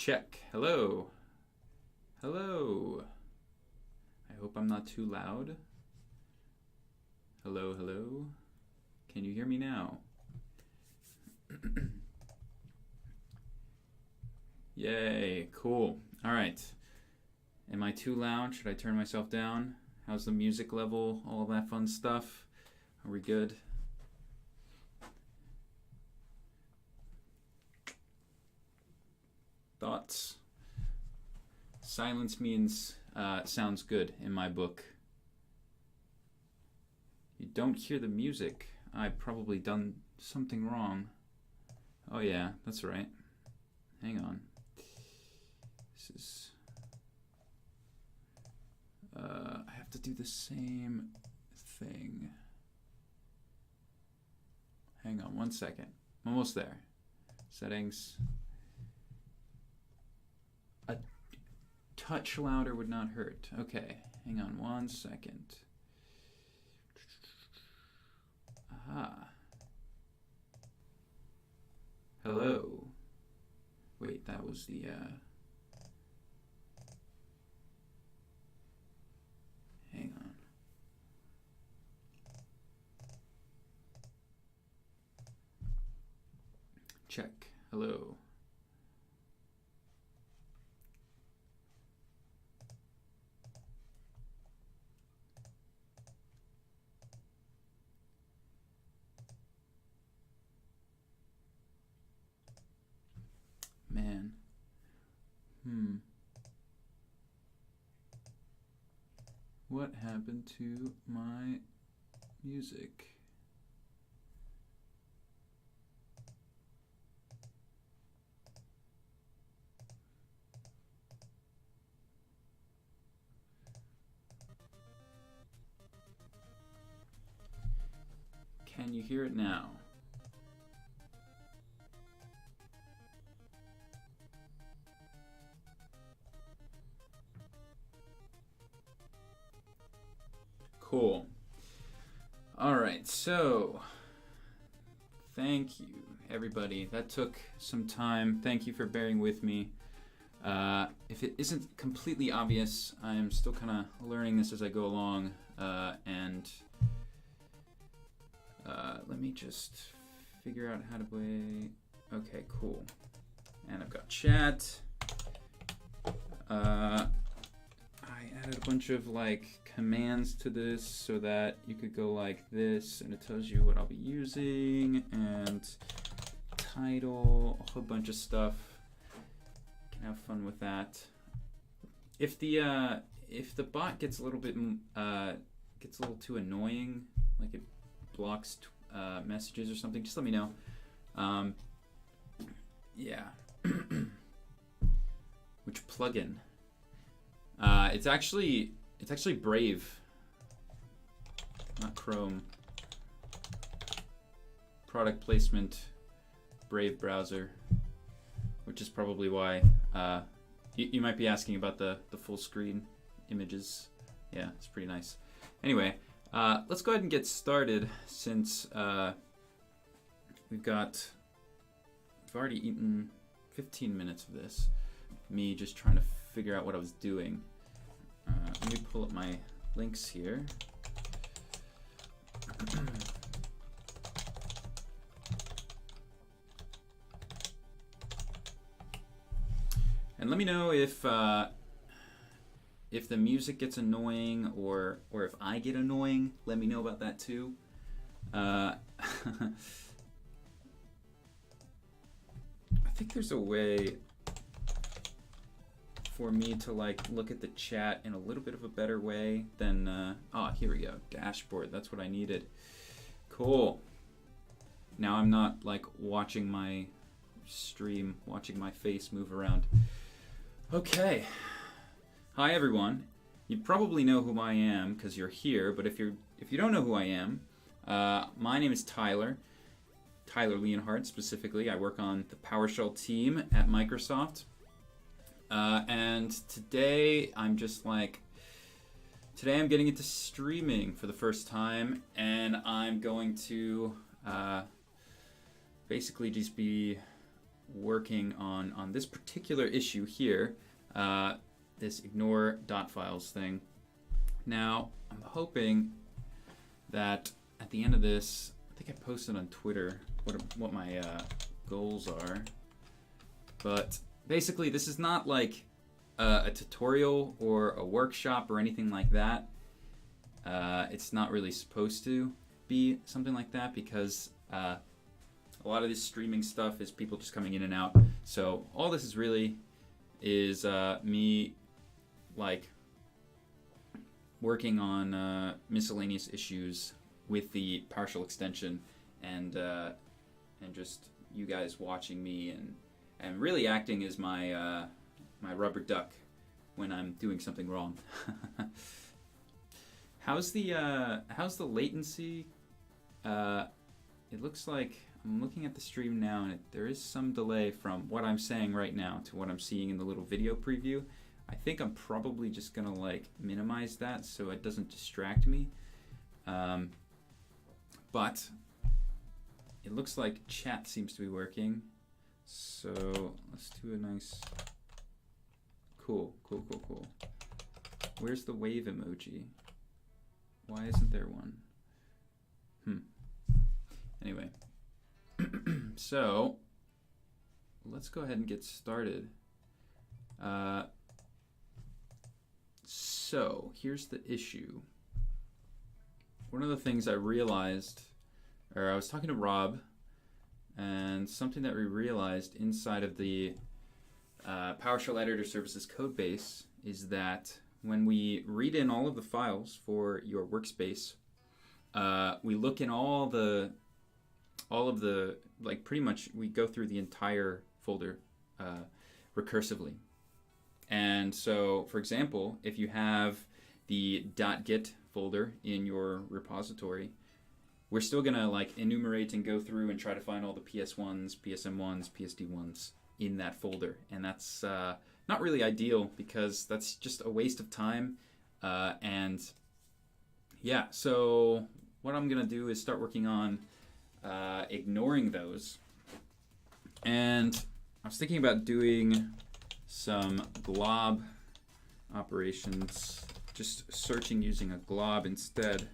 Check. Hello. Hello. I hope I'm not too loud. Hello, hello. Can you hear me now? Yay, cool. All right. Am I too loud? Should I turn myself down? How's the music level? All that fun stuff. Are we good? Thoughts? Silence means sounds good in my book. You don't hear the music. I've probably done something wrong. Oh yeah, that's right. Hang on. This is... I have to do the same thing. Hang on one second. I'm almost there. Settings. A touch louder would not hurt. Okay, hang on one second. Aha. Hello. Wait, that was the, hang on. Check. Hello. Man. What happened to my music? Can you hear it now? Cool. All right, so thank you, everybody. That took some time. Thank you for bearing with me. If it isn't completely obvious, I'm still kind of learning this as I go along. And let me just figure out how to play. Okay, cool. And I've got chat. I added a bunch of like commands to this so that you could go like this and it tells you what I'll be using and title, a whole bunch of stuff. You can have fun with that. If the bot gets a little bit gets a little too annoying, like it blocks messages or something, just let me know. Yeah. Which plugin? It's actually Brave, not Chrome. Product placement, Brave browser, which is probably why you might be asking about the full screen images. Yeah, it's pretty nice. Anyway, let's go ahead and get started since we've already eaten 15 minutes of this. Me just trying to figure out what I was doing. Let me pull up my links here. And let me know if the music gets annoying or if I get annoying. Let me know about that too. I think there's a way for me to like look at the chat in a little bit of a better way than here we go, dashboard. That's what I needed. Cool. Now I'm not like watching my stream, watching my face move around. Okay. Hi everyone. You probably know who I am because you're here, but if you don't know who I am, my name is Tyler Leonhardt specifically. I work on the PowerShell team at Microsoft. And today I'm getting into streaming for the first time, and I'm going to basically just be working on this particular issue here, this ignore dot files thing. Now, I'm hoping that at the end of this, I think I posted on Twitter what my goals are. But basically, this is not like a tutorial or a workshop or anything like that. It's not really supposed to be something like that because a lot of this streaming stuff is people just coming in and out. So all this is really is me like working on miscellaneous issues with the PowerShell extension and just you guys watching me and really acting as my my rubber duck when I'm doing something wrong. How's the latency? It looks like I'm looking at the stream now, and there is some delay from what I'm saying right now to what I'm seeing in the little video preview. I think I'm probably just gonna like minimize that so it doesn't distract me. But it looks like chat seems to be working. So let's do a nice, cool. Where's the wave emoji? Why isn't there one? Anyway, so let's go ahead and get started. So here's the issue. One of the things I realized, or I was talking to Rob, and something that we realized inside of the PowerShell Editor Services code base is that when we read in all of the files for your workspace, we look in all of the, like pretty much we go through the entire folder recursively. And so, for example, if you have the .git folder in your repository, we're still gonna like enumerate and go through and try to find all the PS1s, PSM1s, PSD1s in that folder. And that's not really ideal because that's just a waste of time. And yeah, so what I'm gonna do is start working on ignoring those. And I was thinking about doing some glob operations, just searching using a glob instead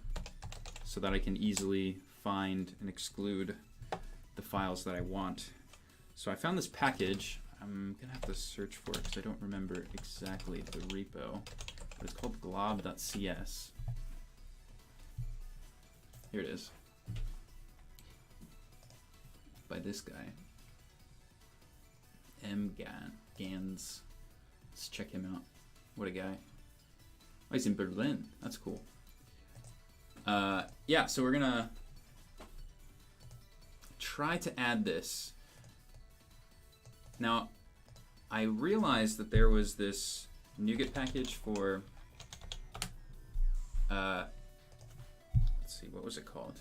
so that I can easily find and exclude the files that I want. So I found this package. I'm gonna have to search for it because I don't remember exactly the repo, but it's called glob.cs. Here it is. By this guy. Gans. Let's check him out. What a guy. Oh, he's in Berlin. That's cool. Yeah, so we're gonna try to add this. Now, I realized that there was this NuGet package for, let's see, what was it called?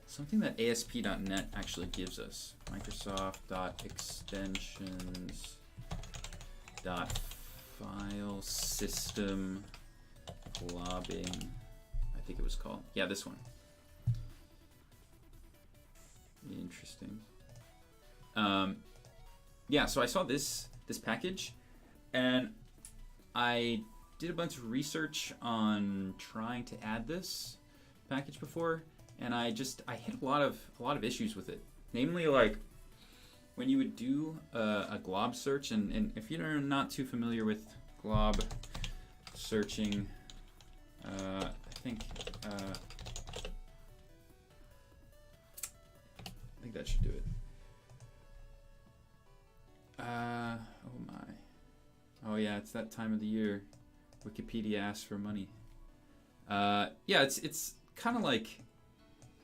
Something that ASP.NET actually gives us. Microsoft.extensions.file system globbing, I think it was called. Yeah, this one. Interesting. Yeah, so I saw this package, and I did a bunch of research on trying to add this package before, and I hit a lot of issues with it. Namely, like when you would do a glob search, and if you're not too familiar with glob searching, I think that should do it. Oh my. Oh yeah, it's that time of the year. Wikipedia asks for money. Yeah, it's kind of like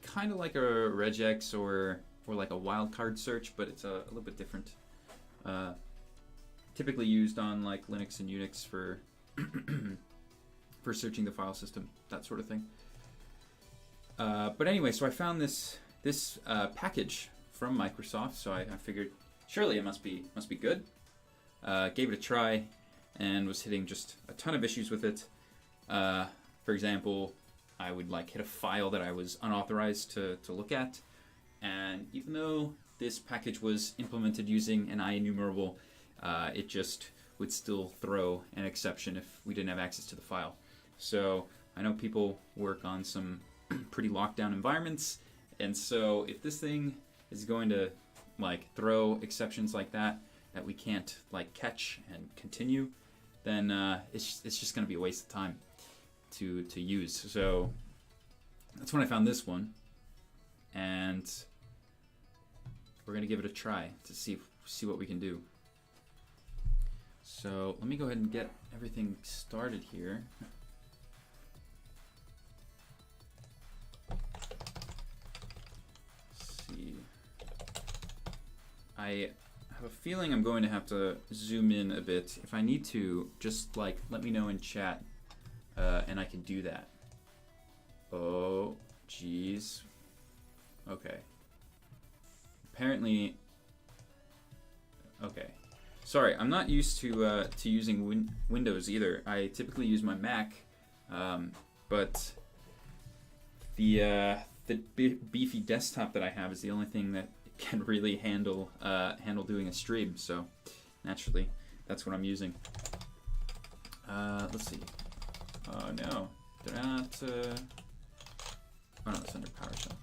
a regex or like a wildcard search, but it's a little bit different. Typically used on like Linux and Unix for for searching the file system, that sort of thing. But anyway, so I found this package from Microsoft, so I figured surely it must be good. Gave it a try and was hitting just a ton of issues with it. For example, I would like hit a file that I was unauthorized to look at, and even though this package was implemented using an IEnumerable, it just would still throw an exception if we didn't have access to the file. So I know people work on some pretty locked down environments, and so if this thing is going to like throw exceptions like that we can't like catch and continue, then it's just going to be a waste of time to use. So that's when I found this one, and we're going to give it a try to see what we can do. So let me go ahead and get everything started here. Let's see. I have a feeling I'm going to have to zoom in a bit. If I need to, just like let me know in chat, and I can do that. Oh, jeez. Okay. Apparently. Okay. Sorry, I'm not used to using Windows either. I typically use my Mac, but the beefy desktop that I have is the only thing that can really handle doing a stream. So naturally, that's what I'm using. Let's see. Oh no, did I not? Oh no, it's under PowerShell.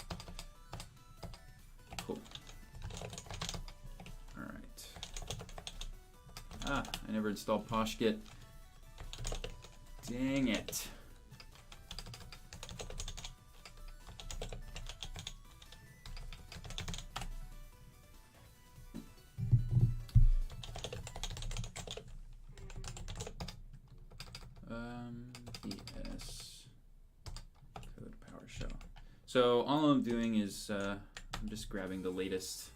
Cool. All right. Ah, I never installed PoshGit. Dang it. VSCode PowerShell. So all I'm doing is I'm just grabbing the latest.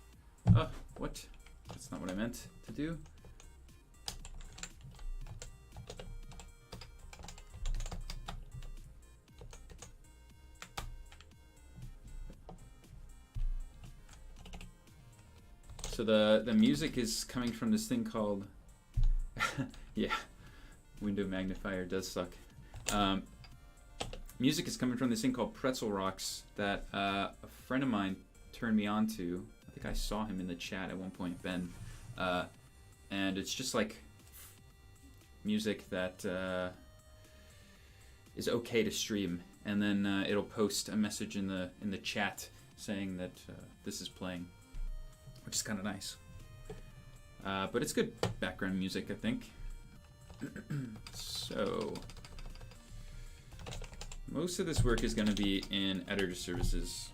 Oh, what? That's not what I meant to do. So the music is coming from this thing called yeah, window magnifier does suck. Music is coming from this thing called Pretzel Rocks that a friend of mine turned me on to. I think I saw him in the chat at one point, Ben. And it's just like music that is okay to stream, and then it'll post a message in the chat saying that this is playing, which is kind of nice. But it's good background music, I think. So most of this work is going to be in editor services.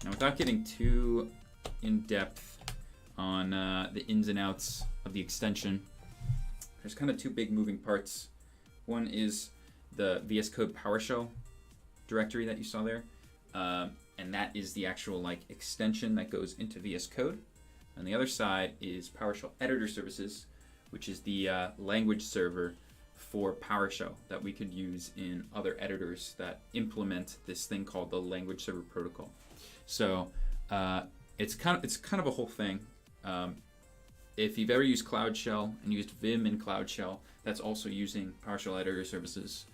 Now, without getting too in depth on the ins and outs of the extension, there's kind of two big moving parts. One is the VSCode PowerShell directory that you saw there, and that is the actual like extension that goes into VSCode. On the other side is PowerShell Editor Services, which is the language server for PowerShell that we could use in other editors that implement this thing called the language server protocol. So it's kind of a whole thing. If you've ever used Cloud Shell and used Vim in Cloud Shell, that's also using PowerShell Editor Services.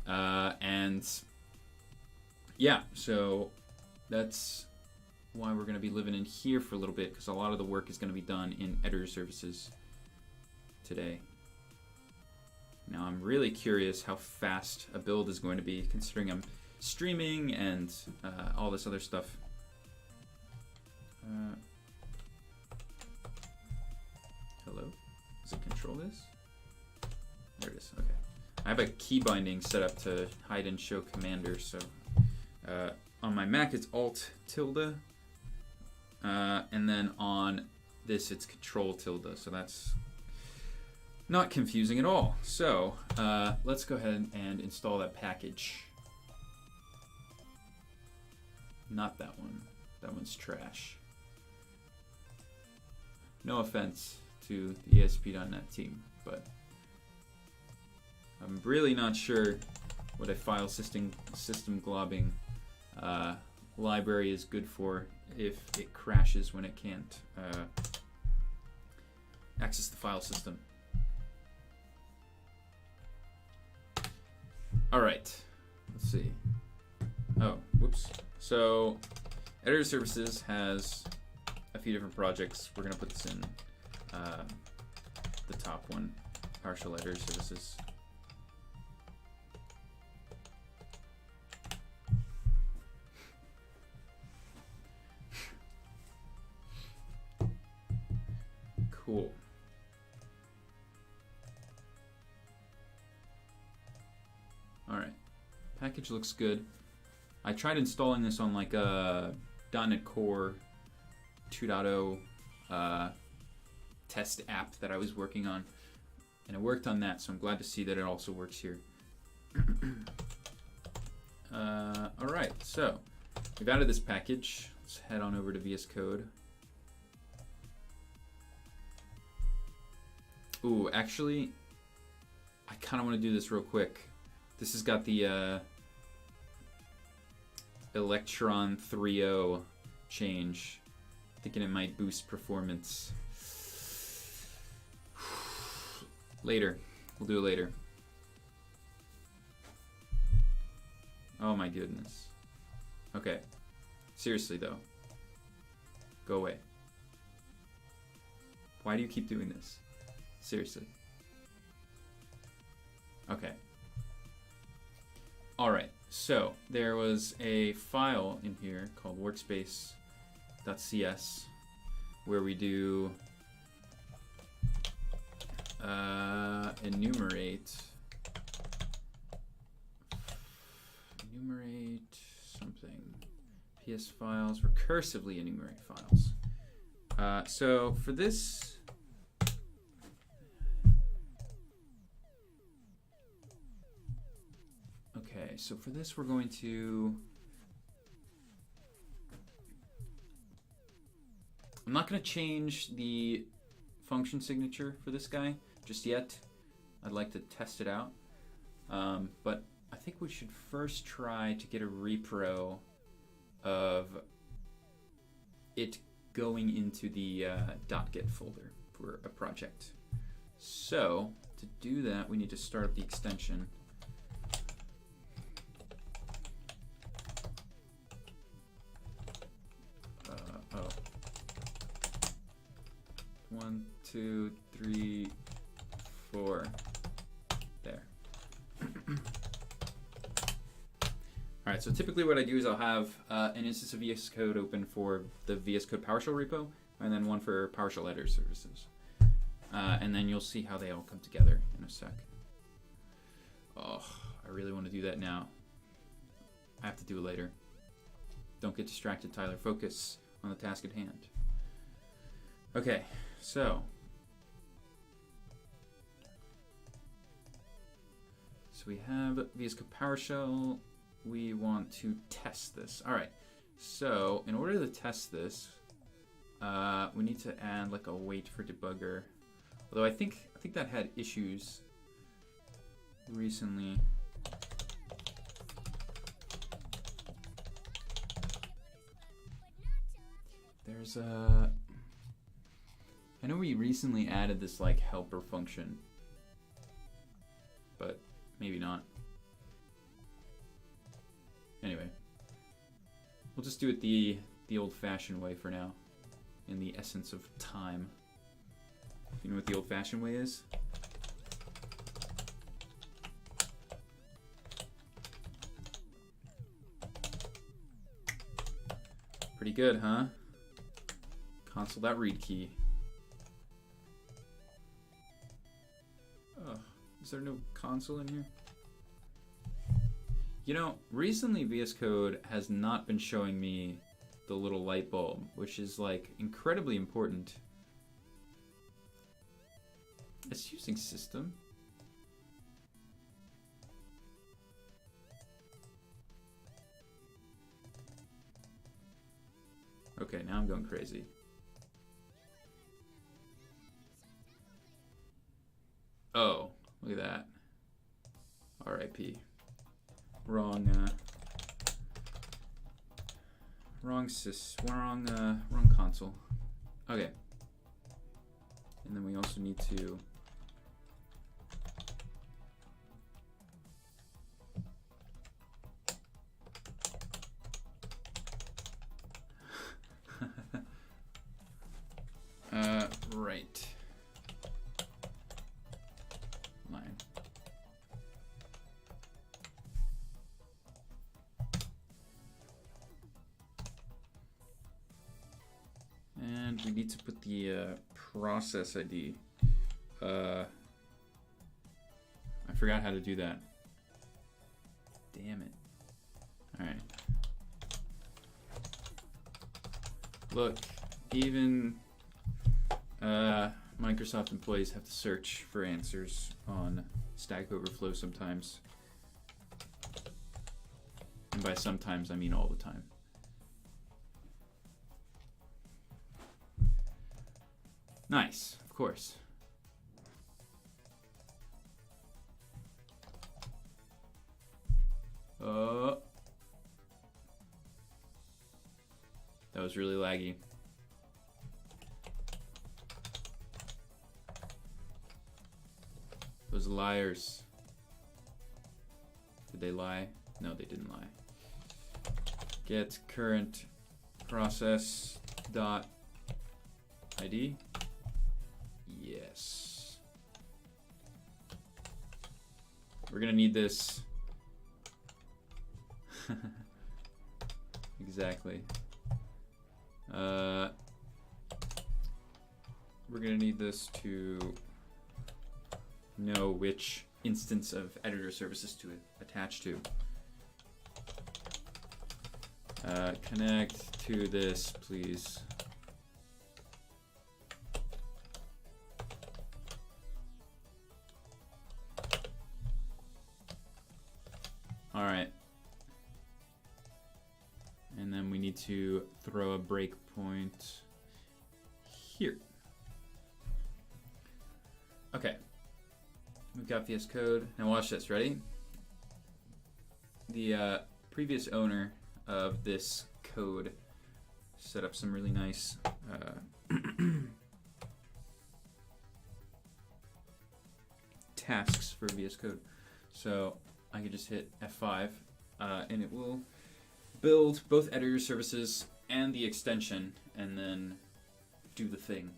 And yeah, so that's why we're going to be living in here for a little bit, because a lot of the work is going to be done in editor services today. Now I'm really curious how fast a build is going to be, considering I'm streaming and all this other stuff. Hello? Does it control this? There it is. Okay. I have a key binding set up to hide and show commander, so on my Mac it's Alt tilde. And then on this it's Control tilde, so that's not confusing at all. So let's go ahead and install that package. Not that one. That one's trash. No offense to the ESP.NET team, but I'm really not sure what a file system globbing library is good for if it crashes when it can't access the file system. All right, let's see. Oh, whoops. So editor services has a few different projects. We're gonna put this in the top one, PowerShell editor services. Cool. All right, package looks good. I tried installing this on like a .NET Core 2.0 test app that I was working on, and it worked on that, so I'm glad to see that it also works here. All right, so we've added this package. Let's head on over to VS Code. Ooh, actually, I kind of want to do this real quick. This has got the Electron 3.0 change. Thinking it might boost performance. Later. We'll do it later. Oh my goodness. Okay. Seriously though. Go away. Why do you keep doing this? Seriously. Okay. Alright, so there was a file in here called workspace.cs where we do enumerate something. PS files, recursively enumerate files. So for this, okay, so for this we're going to, I'm not going to change the function signature for this guy just yet. I'd like to test it out, but I think we should first try to get a repro of it going into the .get folder for a project. So to do that, we need to start up the extension. Oh. 1, 2, 3, 4. There. Alright, so typically what I do is I'll have an instance of VS Code open for the VS Code PowerShell repo, and then one for PowerShell editor services. And then you'll see how they all come together in a sec. Oh, I really want to do that now. I have to do it later. Don't get distracted, Tyler. Focus on the task at hand. Okay, so we have VS Code PowerShell. We want to test this. All right, so in order to test this, we need to add like a wait for debugger. Although I think that had issues recently. There's a, I know we recently added this like helper function, but maybe not. Anyway, we'll just do it the old-fashioned way for now, in the essence of time. You know what the old-fashioned way is? Pretty good, huh? Console.read key. Oh, is there no console in here? You know, recently VS Code has not been showing me the little light bulb, which is like incredibly important. It's using system. Okay, now I'm going crazy. Oh, look at that. RIP. Wrong console. Okay. And then we also need to we need to put the process ID. I forgot how to do that. Damn it. All right. Look, even Microsoft employees have to search for answers on Stack Overflow sometimes. And by sometimes, I mean all the time. Nice, of course. That was really laggy. Those liars. Did they lie? No, they didn't lie. Get current process dot ID. Yes. We're gonna need this. Exactly. We're gonna need this to know which instance of editor services to attach to. Connect to this, please. All right. And then we need to throw a breakpoint here. Okay. We've got VSCode. Now watch this. Ready? The previous owner of this code set up some really nice tasks for VSCode. So I could just hit F5 and it will build both editor services and the extension and then do the thing.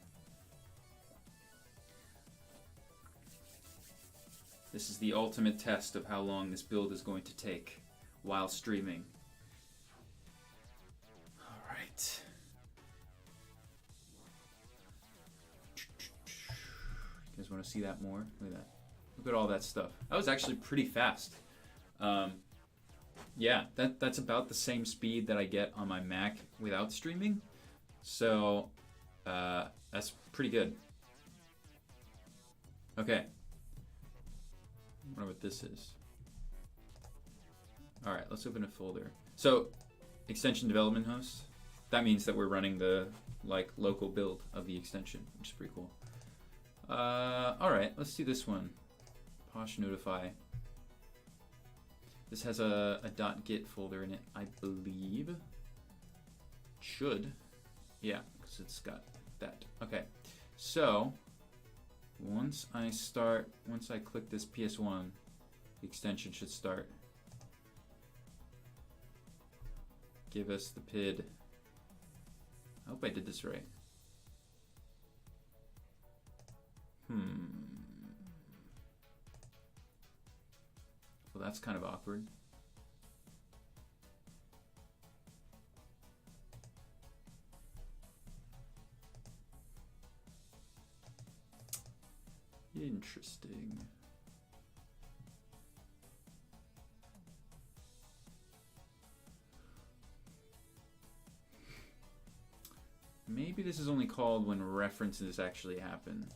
This is the ultimate test of how long this build is going to take while streaming. All right. You guys want to see that more? Look at that. Look at all that stuff. That was actually pretty fast. Yeah, that's about the same speed that I get on my Mac without streaming. So that's pretty good. Okay. I wonder what this is. All right, let's open a folder. So, extension development host. That means that we're running the local build of the extension, which is pretty cool. All right, let's do this one. Posh notify. This has a .git folder in it, I believe. Should. Yeah, because it's got that. Okay, so once I click this PS1, the extension should start. Give us the PID. I hope I did this right. Well, that's kind of awkward. Interesting. Maybe this is only called when references actually happen.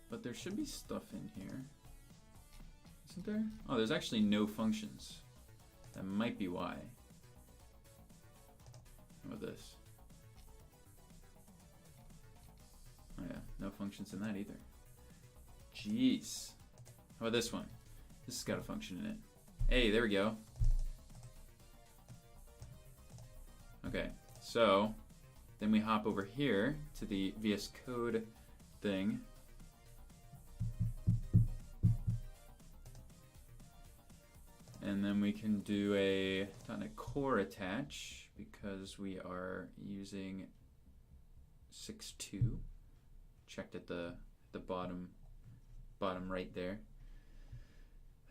But there should be stuff in here. Isn't there? Oh, there's actually no functions. That might be why. How about this? Oh yeah, no functions in that either. Jeez. How about this one? This has got a function in it. Hey, there we go. Okay, so then we hop over here to the VS Code thing. And then we can do a .NET Core attach because we are using 6.2. Checked at the bottom right there.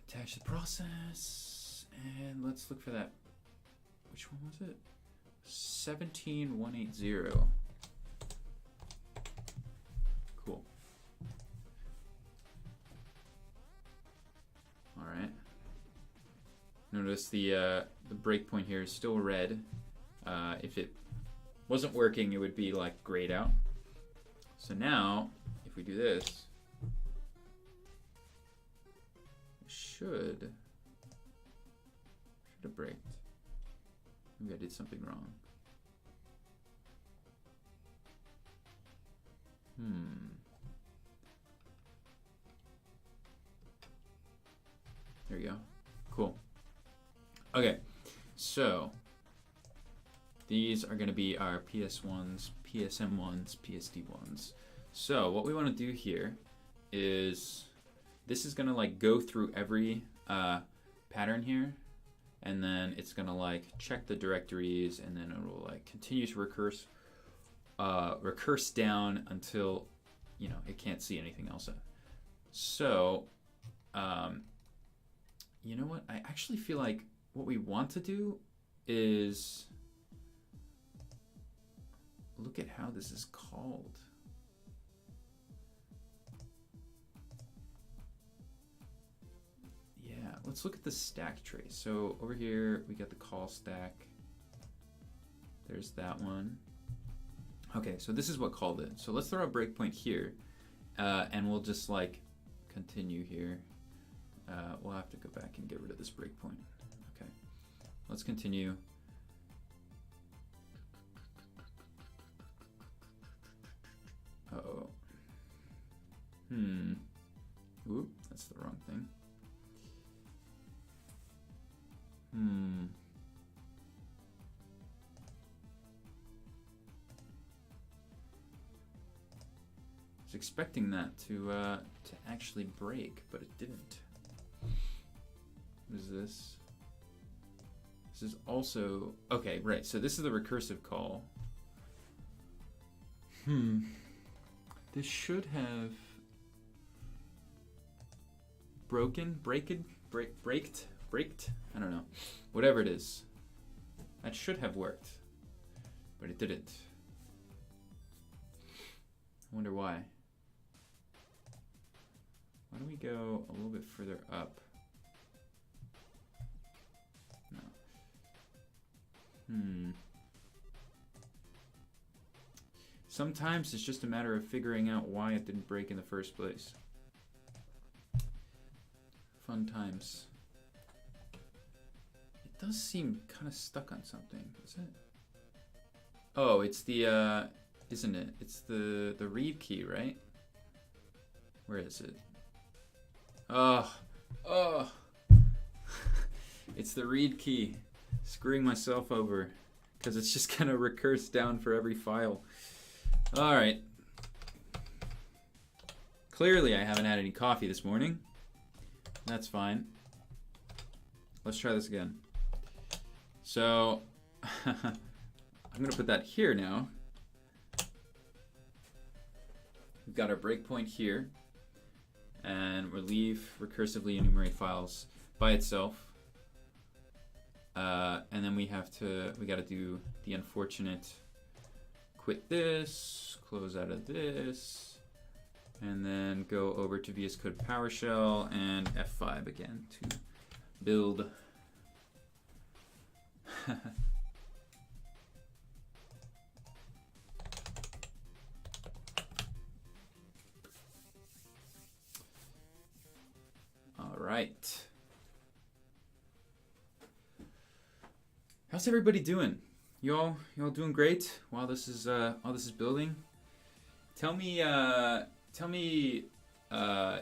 Attach the process, and let's look for that. Which one was it? 17180. Cool. All right. Notice the breakpoint here is still red. If it wasn't working, it would be like grayed out. So now, if we do this, it should have braked. Maybe I did something wrong. There we go. Cool. Okay, so these are going to be our PS1s, PSM1s, PSD1s. So what we want to do here is, this is going to like go through every pattern here, and then it's going to like check the directories, and then it will like continue to recurse down until, you know, it can't see anything else. So you know what? I actually feel like what we want to do is look at how this is called. Yeah, let's look at the stack trace. So over here, we got the call stack. There's that one. Okay, so this is what called it. So let's throw a breakpoint here, and we'll just like continue here. We'll have to go back and get rid of this breakpoint. Okay, let's continue. Uh-oh. Oop, that's the wrong thing. I was expecting that to actually break, but it didn't. What is this? This is also, okay, right, so this is the recursive call. This should have braked, I don't know. Whatever it is. That should have worked, but it didn't. I wonder why. Why don't we go a little bit further up? No. Sometimes it's just a matter of figuring out why it didn't break in the first place. Fun times. It does seem kind of stuck on something, is it? Oh, it's the, isn't it? It's the read key, right? Where is it? Oh. It's the read key. Screwing myself over because it's just gonna recurse down for every file. All right. Clearly, I haven't had any coffee this morning. That's fine. Let's try this again. So, I'm gonna put that here now. We've got our breakpoint here, and we'll leave recursively enumerate files by itself. And then we gotta do the unfortunate quit this, close out of this, and then go over to VSCode PowerShell and F5 again to build. All right. How's everybody doing? You all doing great while this is building? Tell me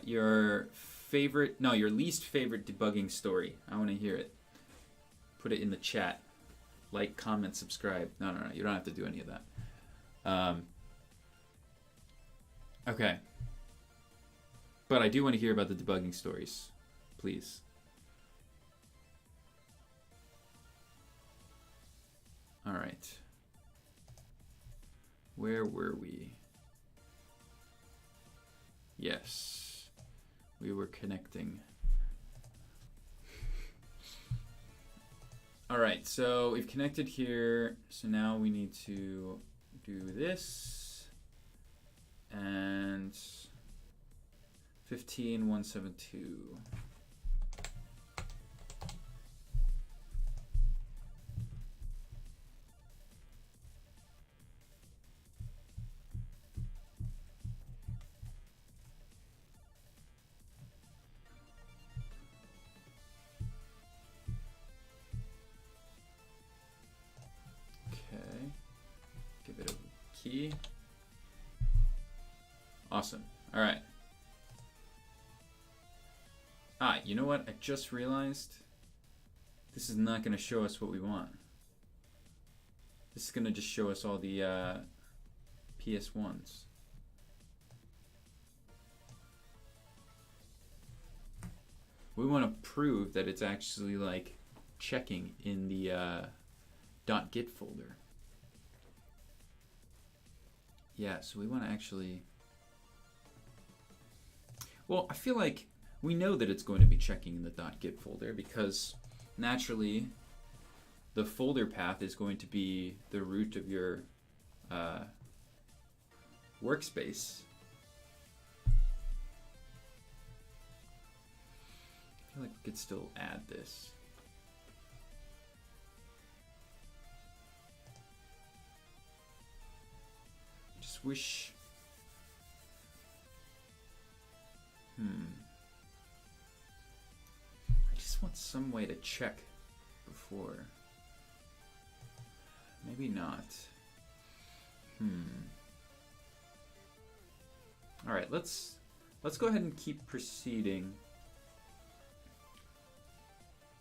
your least favorite debugging story. I want to hear it. Put it in the chat. Like, comment, subscribe. No, you don't have to do any of that. Okay. But I do want to hear about the debugging stories, please. All right. Where were we? Yes, we were connecting. All right, so we've connected here. So now we need to do this and 15172. Give it a key. Awesome. All right. You know what? I just realized this is not going to show us what we want. This is going to just show us all the PS1s. We want to prove that it's actually like checking in the .git folder. Yeah, so we want to actually... Well, I feel like we know that it's going to be checking in the .git folder because naturally the folder path is going to be the root of your workspace. I feel like we could still add this. Just wish... I just want some way to check before. Maybe not. All right, let's go ahead and keep proceeding.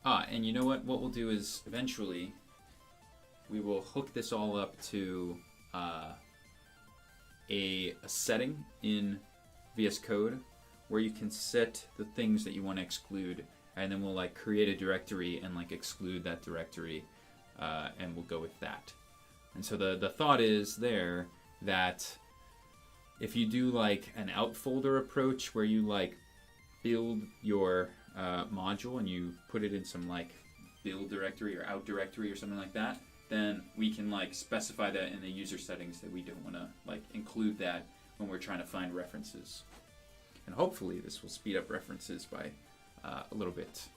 And you know what? What we'll do is eventually we will hook this all up to a setting in VSCode where you can set the things that you want to exclude, and then we'll like create a directory and like exclude that directory, and we'll go with that. And so the thought is there that if you do like an out folder approach where you like build your module and you put it in some like build directory or out directory or something like that, then we can like specify that in the user settings that we don't want to like include that when we're trying to find references. And hopefully this will speed up references by a little bit.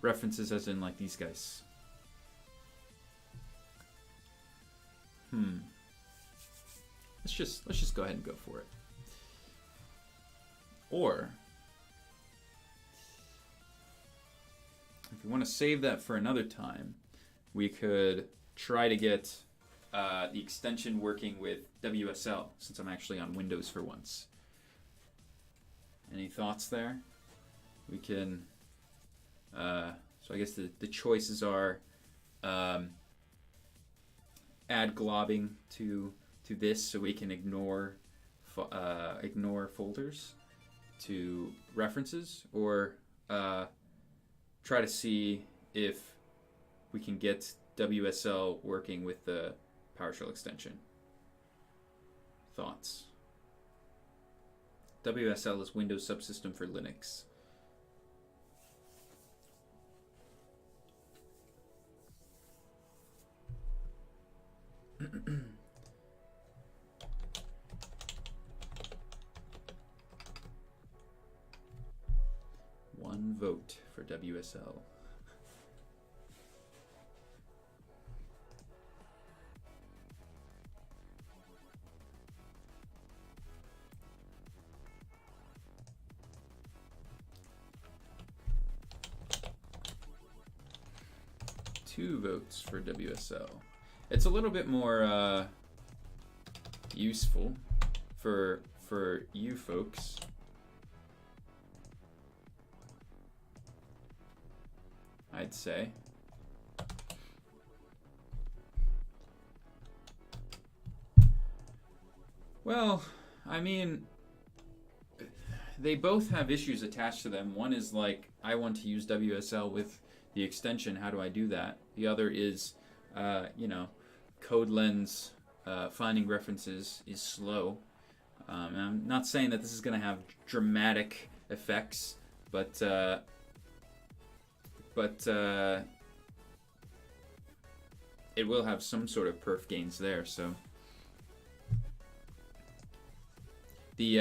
References as in like these guys. Let's just go ahead and go for it. Or if you want to save that for another time, we could try to get the extension working with WSL, since I'm actually on Windows for once. Any thoughts there? We can, so I guess the choices are add globbing to this so we can ignore folders to references, or try to see if we can get WSL working with the PowerShell extension. Thoughts? WSL is Windows Subsystem for Linux. One vote for WSL. Two votes for WSL. It's a little bit more useful for you folks. I'd say. Well, I mean, they both have issues attached to them. One is like, I want to use WSL with the extension. How do I do that? The other is, CodeLens finding references is slow. And I'm not saying that this is going to have dramatic effects, but it will have some sort of perf gains there. So the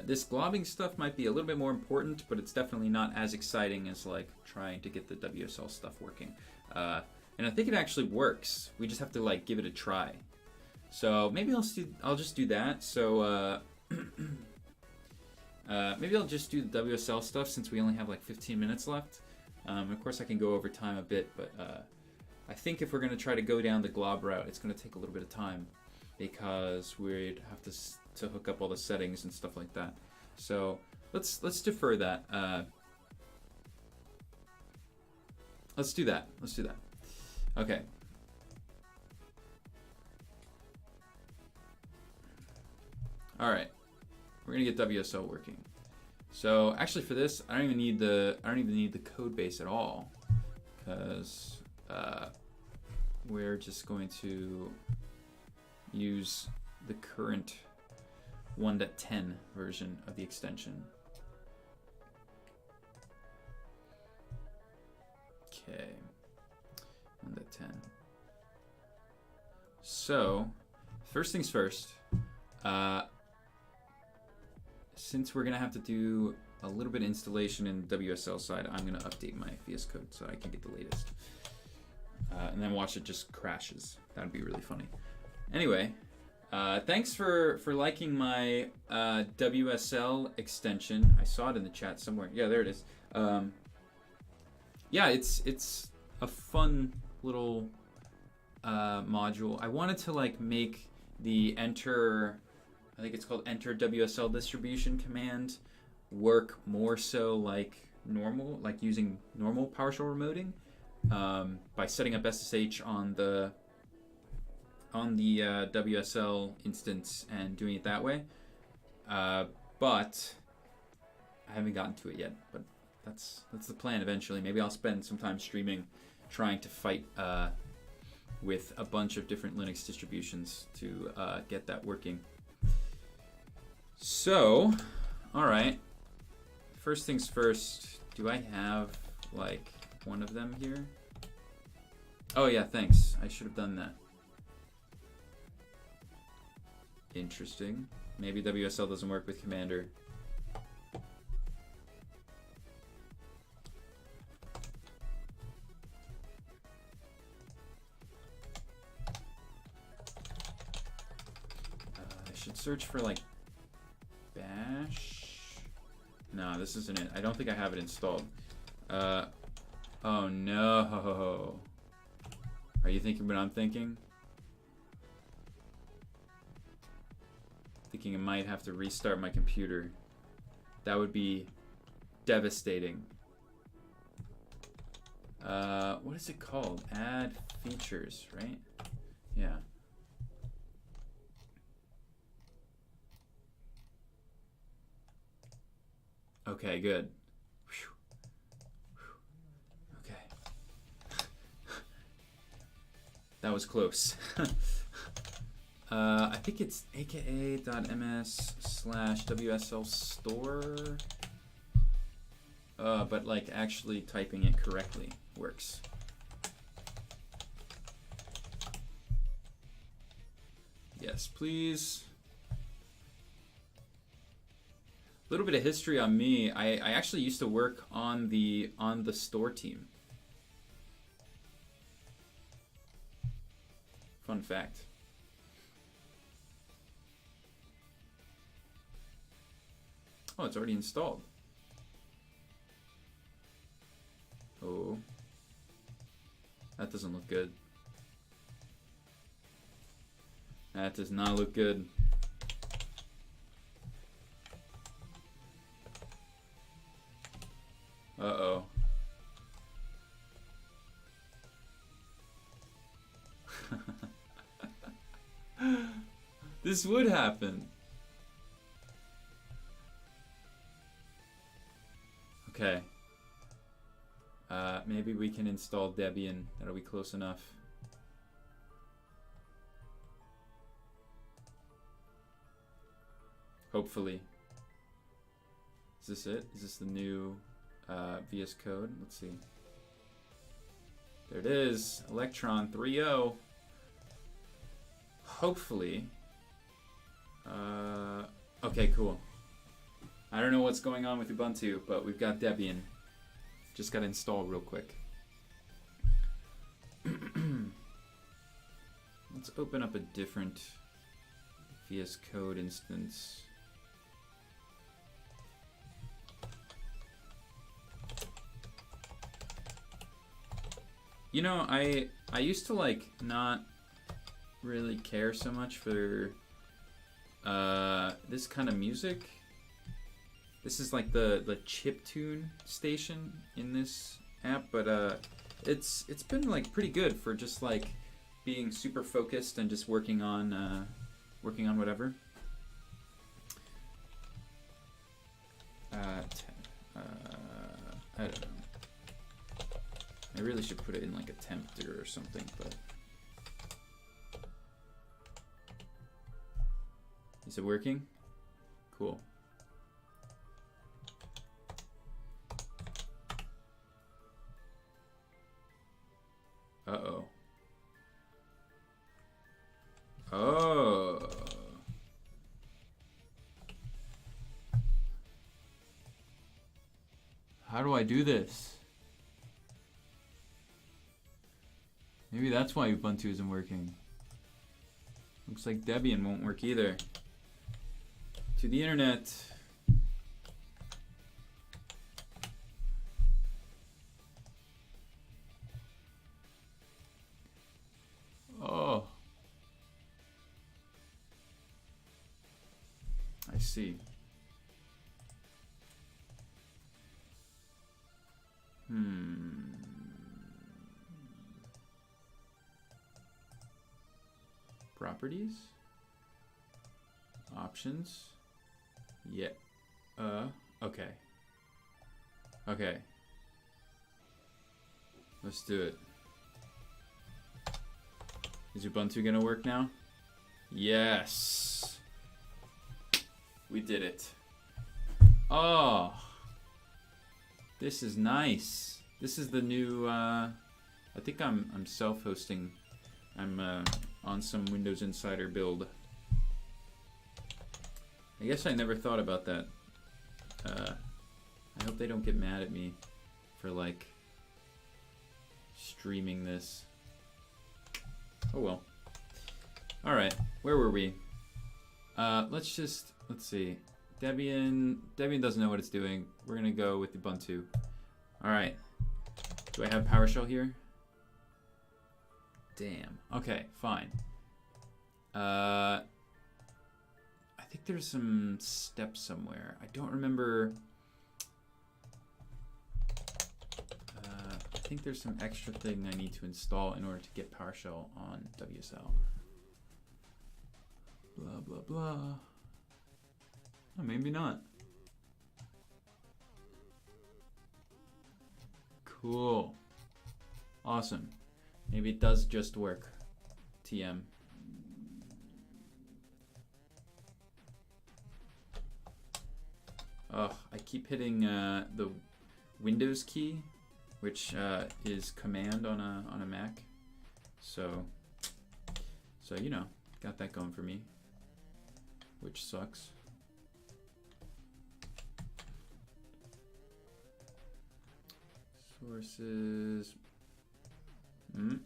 this globbing stuff might be a little bit more important, but it's definitely not as exciting as like trying to get the WSL stuff working. And I think it actually works. We just have to like give it a try. So maybe I'll just do that. So maybe I'll just do the WSL stuff since we only have like 15 minutes left. Of course I can go over time a bit, but I think if we're gonna try to go down the glob route, it's gonna take a little bit of time because we'd have to hook up all the settings and stuff like that. So let's defer that. Let's do that. Okay. All right. We're gonna get WSL working. So actually, for this, I don't even need the code base at all, because we're just going to use the current 1.10 version of the extension. Okay. 1.10. So, first things first, since we're going to have to do a little bit of installation in the WSL side, I'm going to update my VSCode so I can get the latest. And then watch it just crashes. That would be really funny. Anyway, thanks for liking my WSL extension. I saw it in the chat somewhere. Yeah, there it is. Yeah, it's a fun little module. I wanted to like make the enter, I think it's called enter WSL distribution command, work more so like normal, like using normal PowerShell remoting, by setting up SSH on the WSL instance and doing it that way. But I haven't gotten to it yet. But that's the plan eventually. Maybe I'll spend some time streaming, trying to fight with a bunch of different Linux distributions to get that working. So, all right. First things first. Do I have like one of them here? Oh yeah, thanks. I should have done that. Interesting. Maybe WSL doesn't work with Commander. I should search for like Bash. No, this isn't it. I don't think I have it installed. Oh no. Are you thinking what I'm thinking? Thinking I might have to restart my computer. That would be devastating. What is it called? Add features, right? Yeah. Okay, good. Okay. That was close. I think it's aka.ms/WSL store. But like actually typing it correctly works. Yes, please. A little bit of history on me. I actually used to work on the store team. Fun fact. Oh, it's already installed. Oh. That doesn't look good. That does not look good. Uh-oh. This would happen. Okay. Maybe we can install Debian. That'll be close enough. Hopefully. Is this it? Is this the new VSCode? Let's see. There it is. Electron 3.0. hopefully, okay, cool. I don't know what's going on with Ubuntu, but we've got Debian. Just got to install real quick. Let's open up a different VS Code instance. You know, I used to like not really care so much for this kind of music. This is like the chiptune station in this app, but it's been like pretty good for just like being super focused and just working on whatever. I don't know. I really should put it in like a tempter or something, but is it working? Cool. Uh-oh. Oh. How do I do this? Maybe that's why Ubuntu isn't working. Looks like Debian won't work either. To the internet. Oh. I see. Properties? Options? Yeah. Okay. Okay. Let's do it. Is Ubuntu gonna work now? Yes! We did it. Oh! This is nice. This is the new, I think I'm self-hosting. I'm on some Windows Insider build. I guess I never thought about that. I hope they don't get mad at me for like streaming this. Oh well. Alright, where were we? Let's see. Debian doesn't know what it's doing. We're gonna go with Ubuntu. Alright. Do I have PowerShell here? Damn. Okay, fine. I think there's some steps somewhere. I don't remember. I think there's some extra thing I need to install in order to get PowerShell on WSL. Blah, blah, blah. Oh, maybe not. Cool. Awesome. Maybe it does just work. TM. Oh, I keep hitting the Windows key, which is Command on a Mac. So you know, got that going for me, which sucks. Sources. Doesn't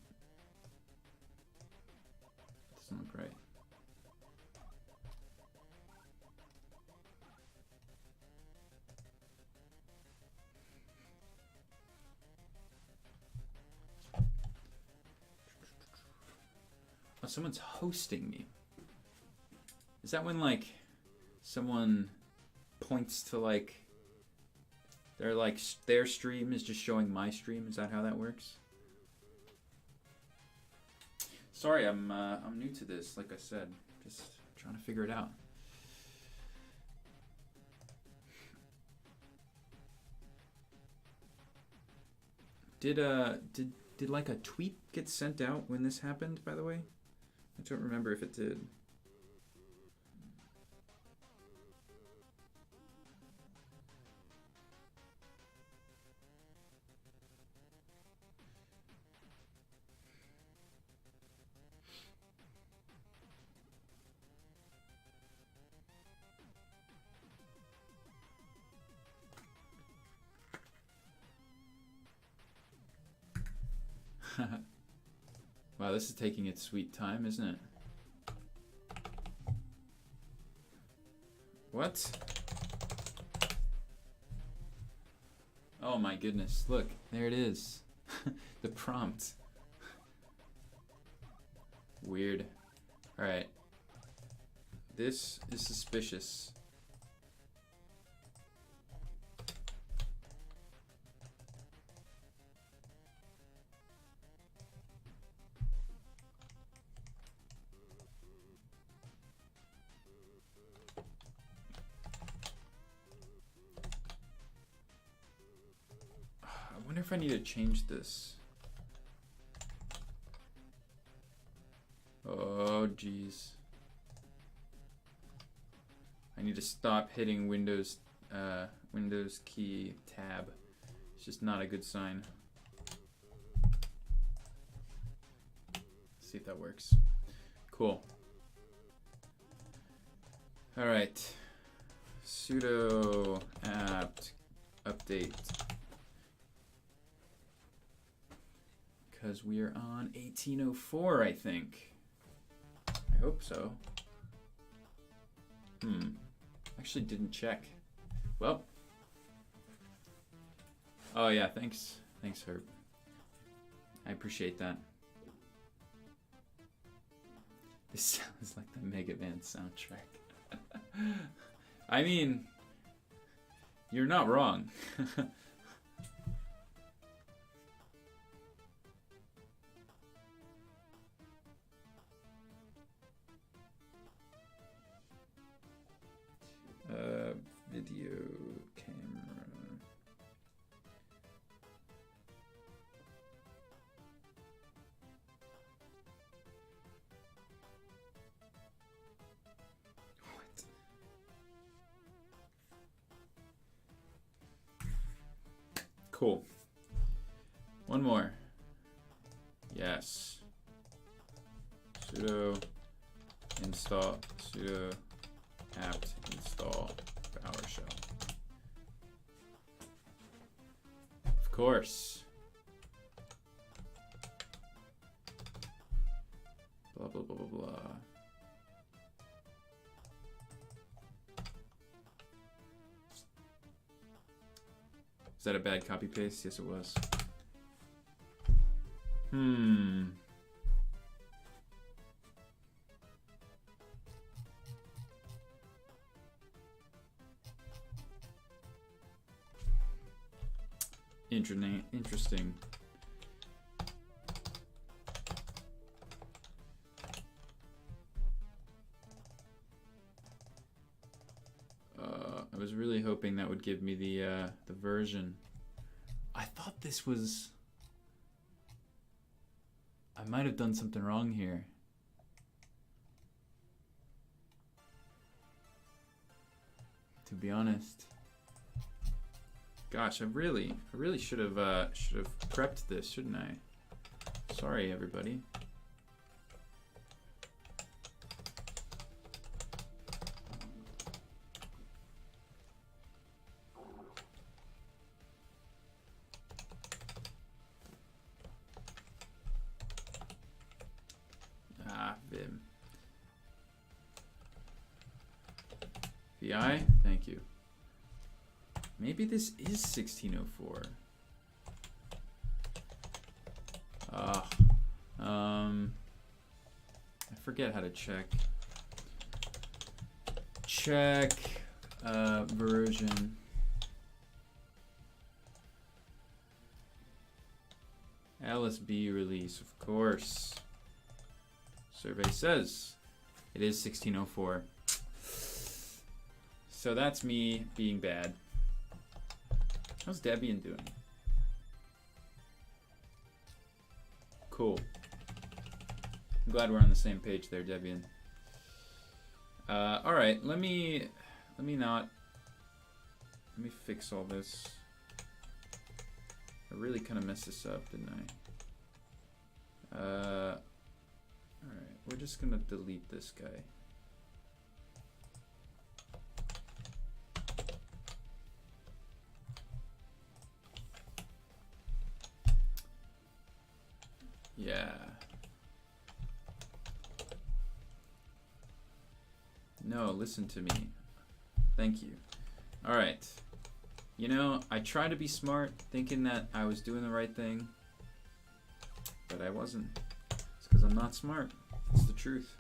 look right. Oh, someone's hosting me. Is that when like someone points to like their stream is just showing my stream? Is that how that works? Sorry, I'm new to this. Like I said, just trying to figure it out. Did like a tweet get sent out when this happened? By the way, I don't remember if it did. Wow, this is taking its sweet time, isn't it? What? Oh my goodness, look, there it is. The prompt. Weird. Alright. This is suspicious. I wonder if I need to change this. Oh, geez. I need to stop hitting Windows key tab. It's just not a good sign. See if that works. Cool. All right. Sudo apt update. Because we are on 1804, I think. I hope so. Actually didn't check. Well. Oh yeah, thanks. Thanks, Herb. I appreciate that. This sounds like the Mega Man soundtrack. I mean, you're not wrong. Video camera. What? Cool. One more. Yes. Sudo install sudo apt install PowerShell. Of course. Blah blah blah blah blah. Is that a bad copy paste? Yes, it was. Interesting. I was really hoping that would give me the version. I thought this was. I might have done something wrong here. To be honest. Gosh, I really should have prepped this, shouldn't I? Sorry, everybody. Vim. VI, thank you. Maybe this is 1604. I forget how to check. Check version. LSB release, of course. Survey says it is 1604. So that's me being bad. How's Debian doing? Cool. I'm glad we're on the same page there, Debian. All right, let me fix all this. I really kind of messed this up, didn't I? All right, we're just gonna delete this guy. Yeah. No, listen to me. Thank you. All right. You know, I tried to be smart, thinking that I was doing the right thing, but I wasn't. It's because I'm not smart. It's the truth.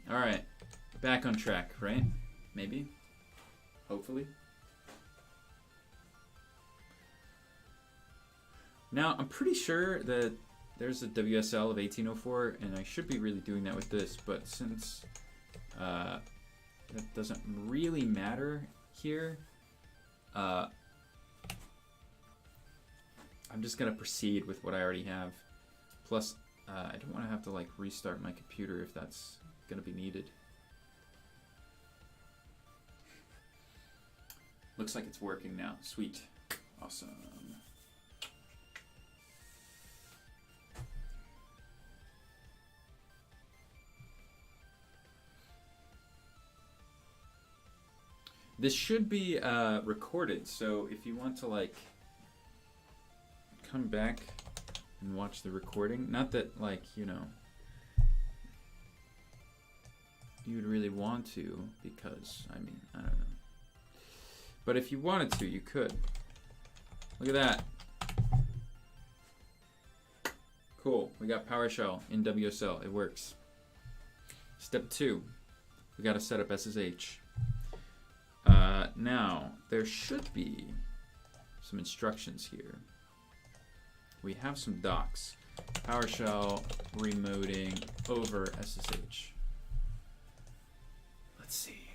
All right. Back on track, right? Maybe. Hopefully. Now, I'm pretty sure that there's a WSL of 1804, and I should be really doing that with this, but since that doesn't really matter here, I'm just going to proceed with what I already have. Plus, I don't want to have to like restart my computer if that's going to be needed. Looks like it's working now. Sweet. Awesome. This should be recorded, so if you want to like come back and watch the recording, not that like, you know, you would really want to, because I mean, I don't know. But if you wanted to, you could. Look at that. Cool, we got PowerShell in WSL, it works. Step 2, we gotta set up SSH. Now, there should be some instructions here. We have some docs. PowerShell remoting over SSH. Let's see.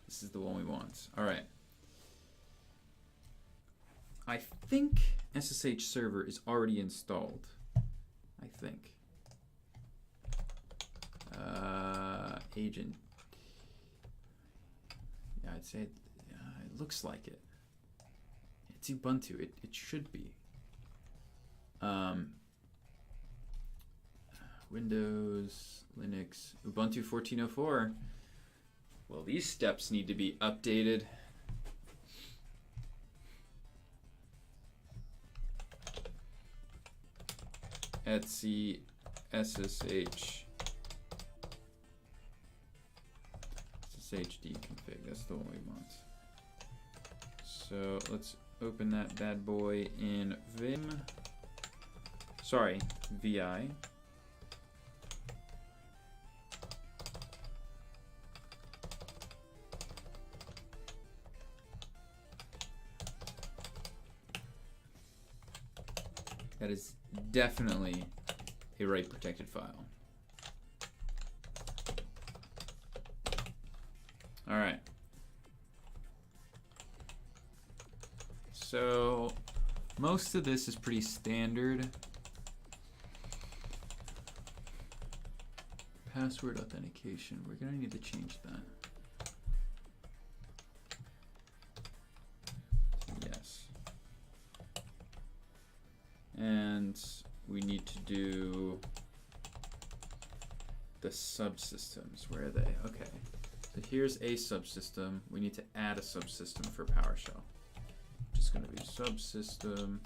This is the one we want. All right. I think SSH server is already installed. I think. Agent. Yeah, I'd say it looks like it. It's Ubuntu. It should be. Windows, Linux, Ubuntu 14.04. Well, these steps need to be updated. Etsy SSH config. That's the one we want. So let's open that bad boy in Vim. Sorry, VI. That is definitely a write protected file. All right. So most of this is pretty standard. Password authentication. We're gonna need to change that. Yes. And we need to do the subsystems. Where are they? Okay. So here's a subsystem. We need to add a subsystem for PowerShell. Just going to be subsystem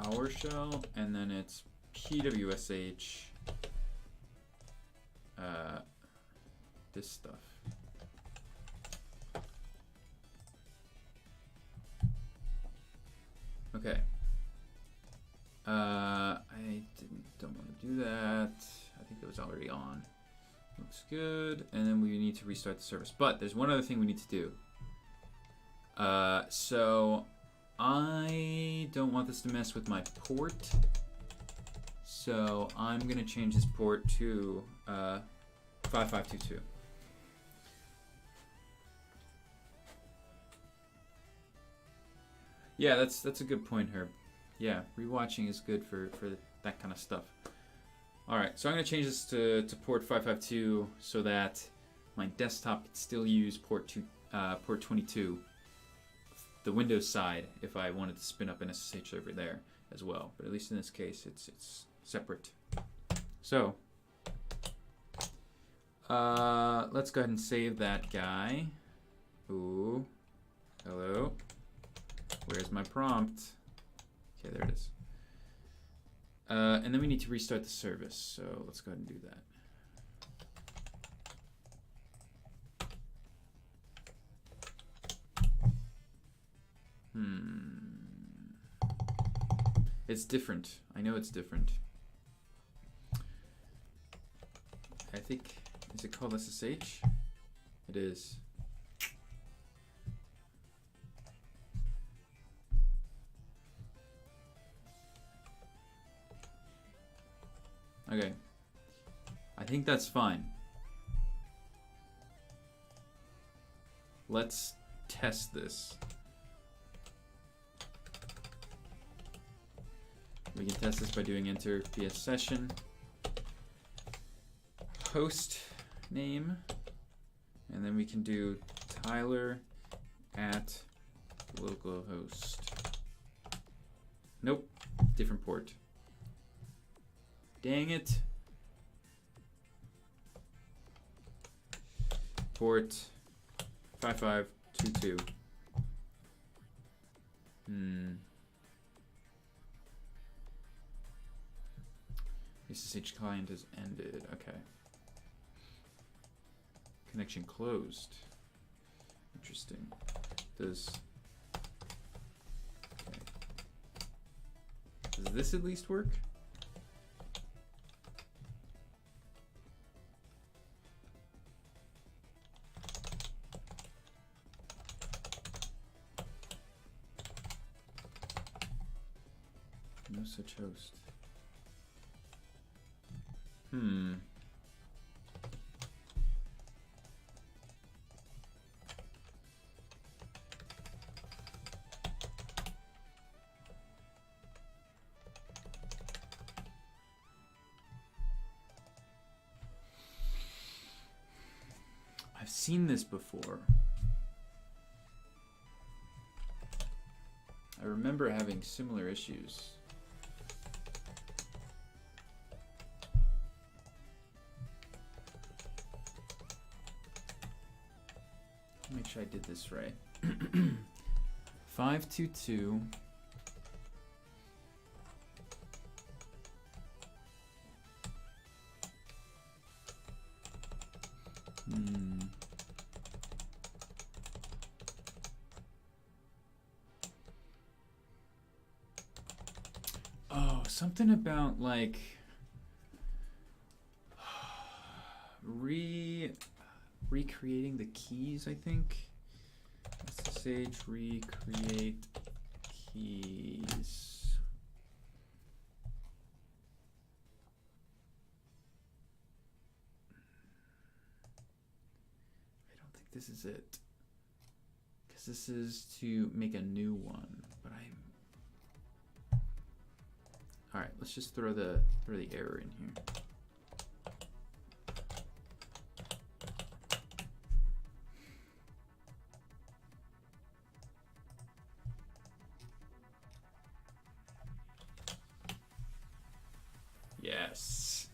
PowerShell, and then it's PWSH this stuff. Okay. I don't want to do that. I think it was already on. Looks good. And then we need to restart the service. But there's one other thing we need to do. So I don't want this to mess with my port. So I'm going to change this port to 5522. Yeah, that's a good point, Herb. Yeah, rewatching is good for that kind of stuff. All right, so I'm going to change this to port 552 so that my desktop can still use port 22, the Windows side, if I wanted to spin up an SSH server there as well. But at least in this case, it's separate. So let's go ahead and save that guy. Ooh, hello. Where's my prompt? Okay, there it is. And then we need to restart the service. So let's go ahead and do that. It's different. I know it's different. I think, is it called SSH? It is. Okay. I think that's fine. Let's test this. We can test this by doing enter PS session, host name, and then we can do Tyler at localhost. Nope, different port. Dang it. Port 5522. SSH client has ended. Okay. Connection closed. Interesting. Does this at least work? No such host. I've seen this before. I remember having similar issues. Make sure I did this right. 522. Oh, something about like recreating the keys, I think. SSH recreate keys. I don't think this is it, because this is to make a new one. But all right. Let's just throw the error in here. Yes.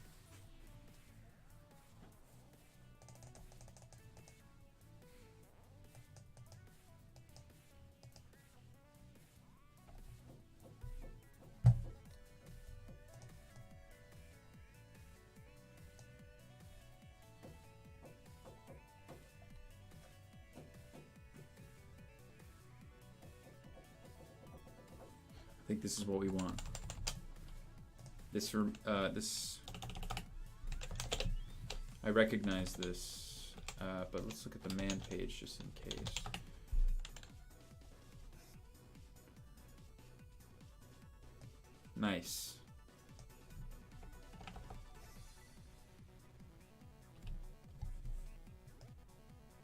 I think this is what we want. This I recognize this, but let's look at the man page just in case. Nice.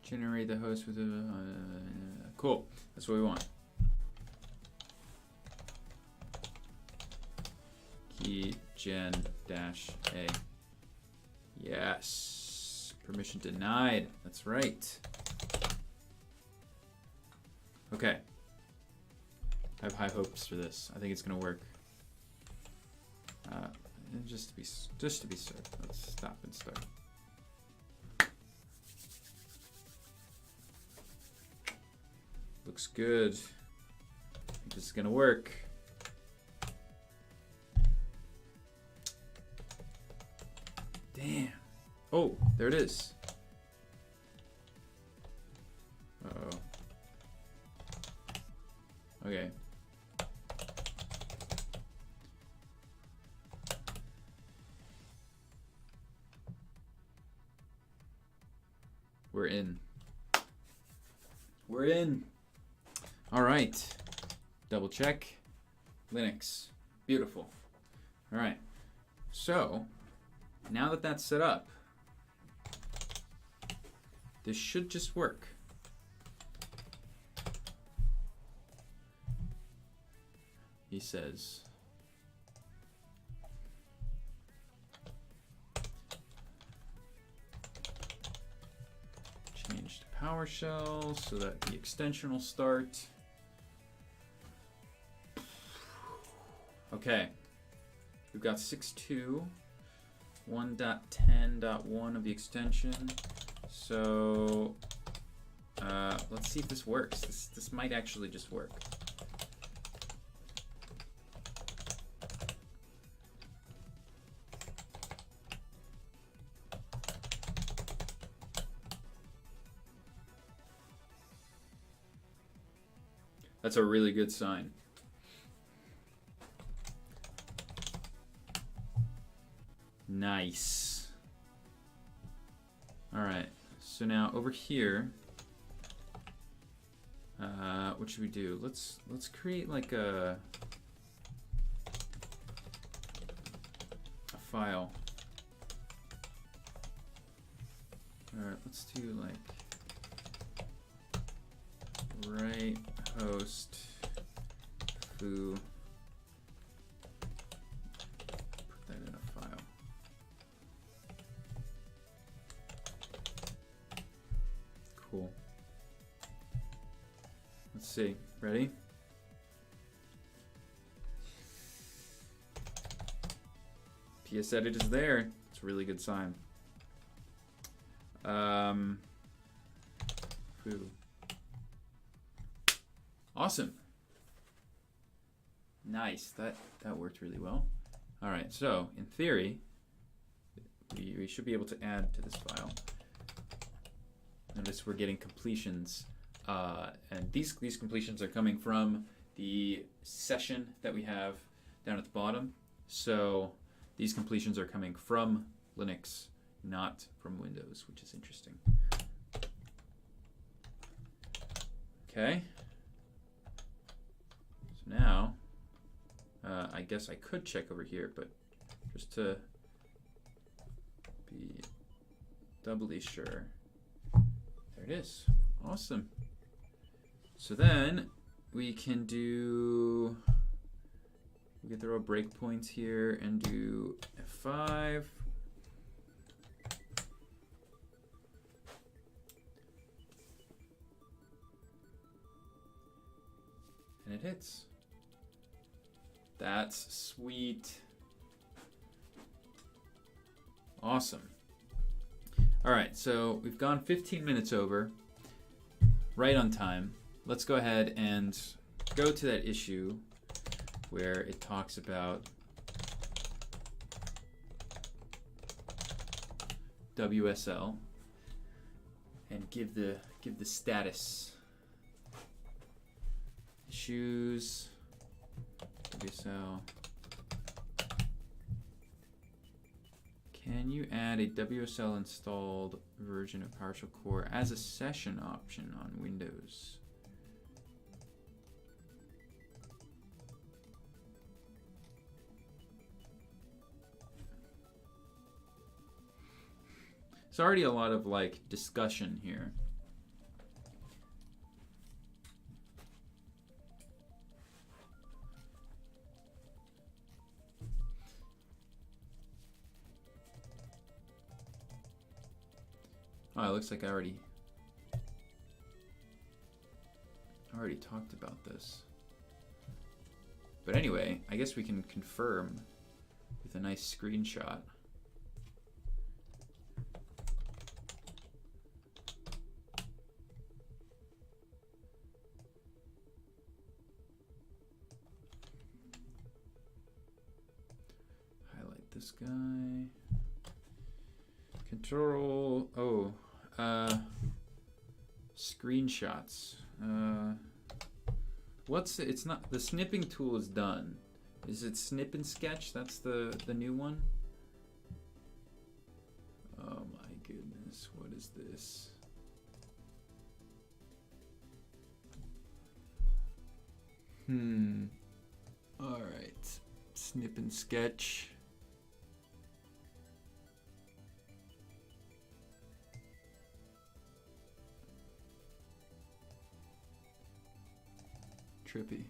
Generate the host with a cool. That's what we want. Key gen dash a. Yes. Permission denied. That's right. Okay. I have high hopes for this. I think it's gonna work. And just to be certain, let's stop and start. Looks good. I think this is gonna work. Damn. Oh, there it is. Uh-oh. Okay. We're in. We're in. All right. Double check. Linux. Beautiful. All right. So, now that that's set up, this should just work. He says. Change to PowerShell so that the extension will start. Okay. We've got 6.2, 1.10.1 of the extension. So let's see if this works. This might actually just work. That's a really good sign. Nice. All right. So now over here, what should we do? Let's create like a file. All right. Let's do like right host foo. Put that in a file. Cool. Let's see. Ready? PS edit is there. It's a really good sign. Foo. Awesome. Nice. That worked really well. All right. So in theory, we should be able to add to this file. Notice we're getting completions, and these completions are coming from the session that we have down at the bottom. So these completions are coming from Linux, not from Windows, which is interesting. Okay. So now, I guess I could check over here, but just to be doubly sure. There it is. Awesome. So then we can do, we can throw breakpoints here and do F5. And it hits. That's sweet. Awesome. All right, so we've gone 15 minutes over, right on time. Let's go ahead and go to that issue where it talks about WSL and give the status. Issues, WSL. Can you add a WSL installed version of PowerShell Core as a session option on Windows? It's already a lot of like discussion here. Oh, it looks like I already talked about this. But anyway, I guess we can confirm with with a nice screenshot. Highlight this guy. Control, screenshots. It's not, the snipping tool is done. Is it snip and sketch? That's the new one? Oh my goodness, what is this? All right, snip and sketch. Trippy.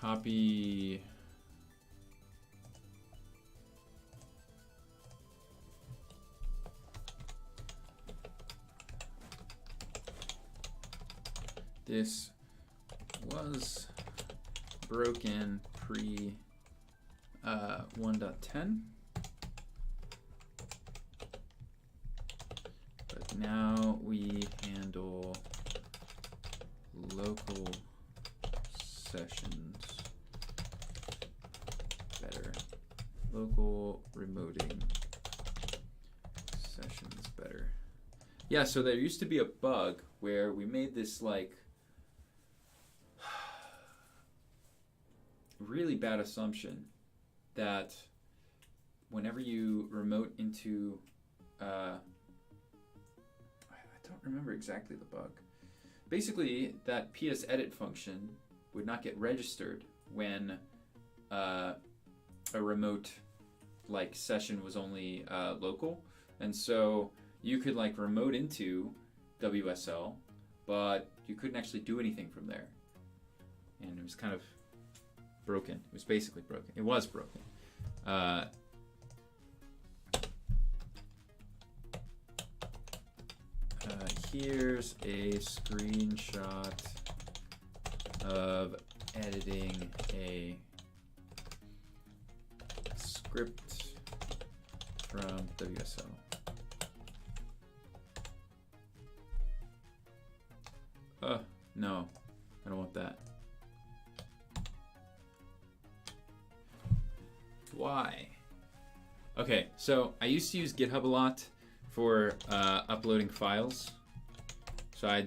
Copy. This was broken pre 1.10, but now we handle local sessions better. Local remoting sessions better. Yeah, so there used to be a bug where we made this like really bad assumption that whenever you remote into I don't remember exactly the bug. Basically, that PS edit function would not get registered when a remote like session was only local, and so you could like remote into WSL, but you couldn't actually do anything from there, and it was kind of broken. It was basically broken. It was broken. Here's a screenshot of editing a script from WSL. No, I don't want that. Why? Okay, so I used to use GitHub a lot for uploading files. So I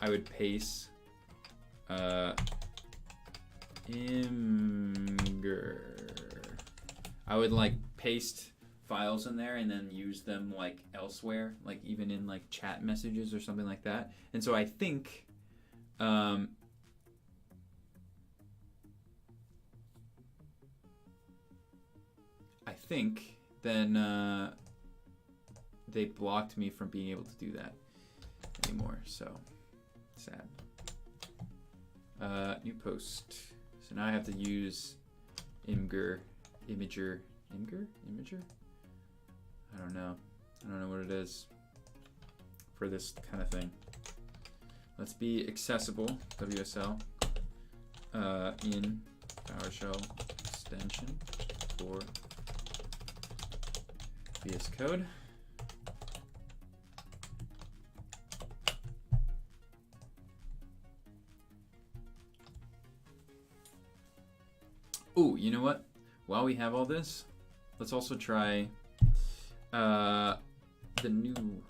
would paste imgur. I would like paste files in there and then use them like elsewhere, like even in like chat messages or something like that. And so I think then they blocked me from being able to do that anymore, so sad. New post. So now I have to use imager. I don't know what it is for this kind of thing. Let's be accessible, WSL, in PowerShell extension for VSCode. Oh, you know what? While we have all this, let's also try the new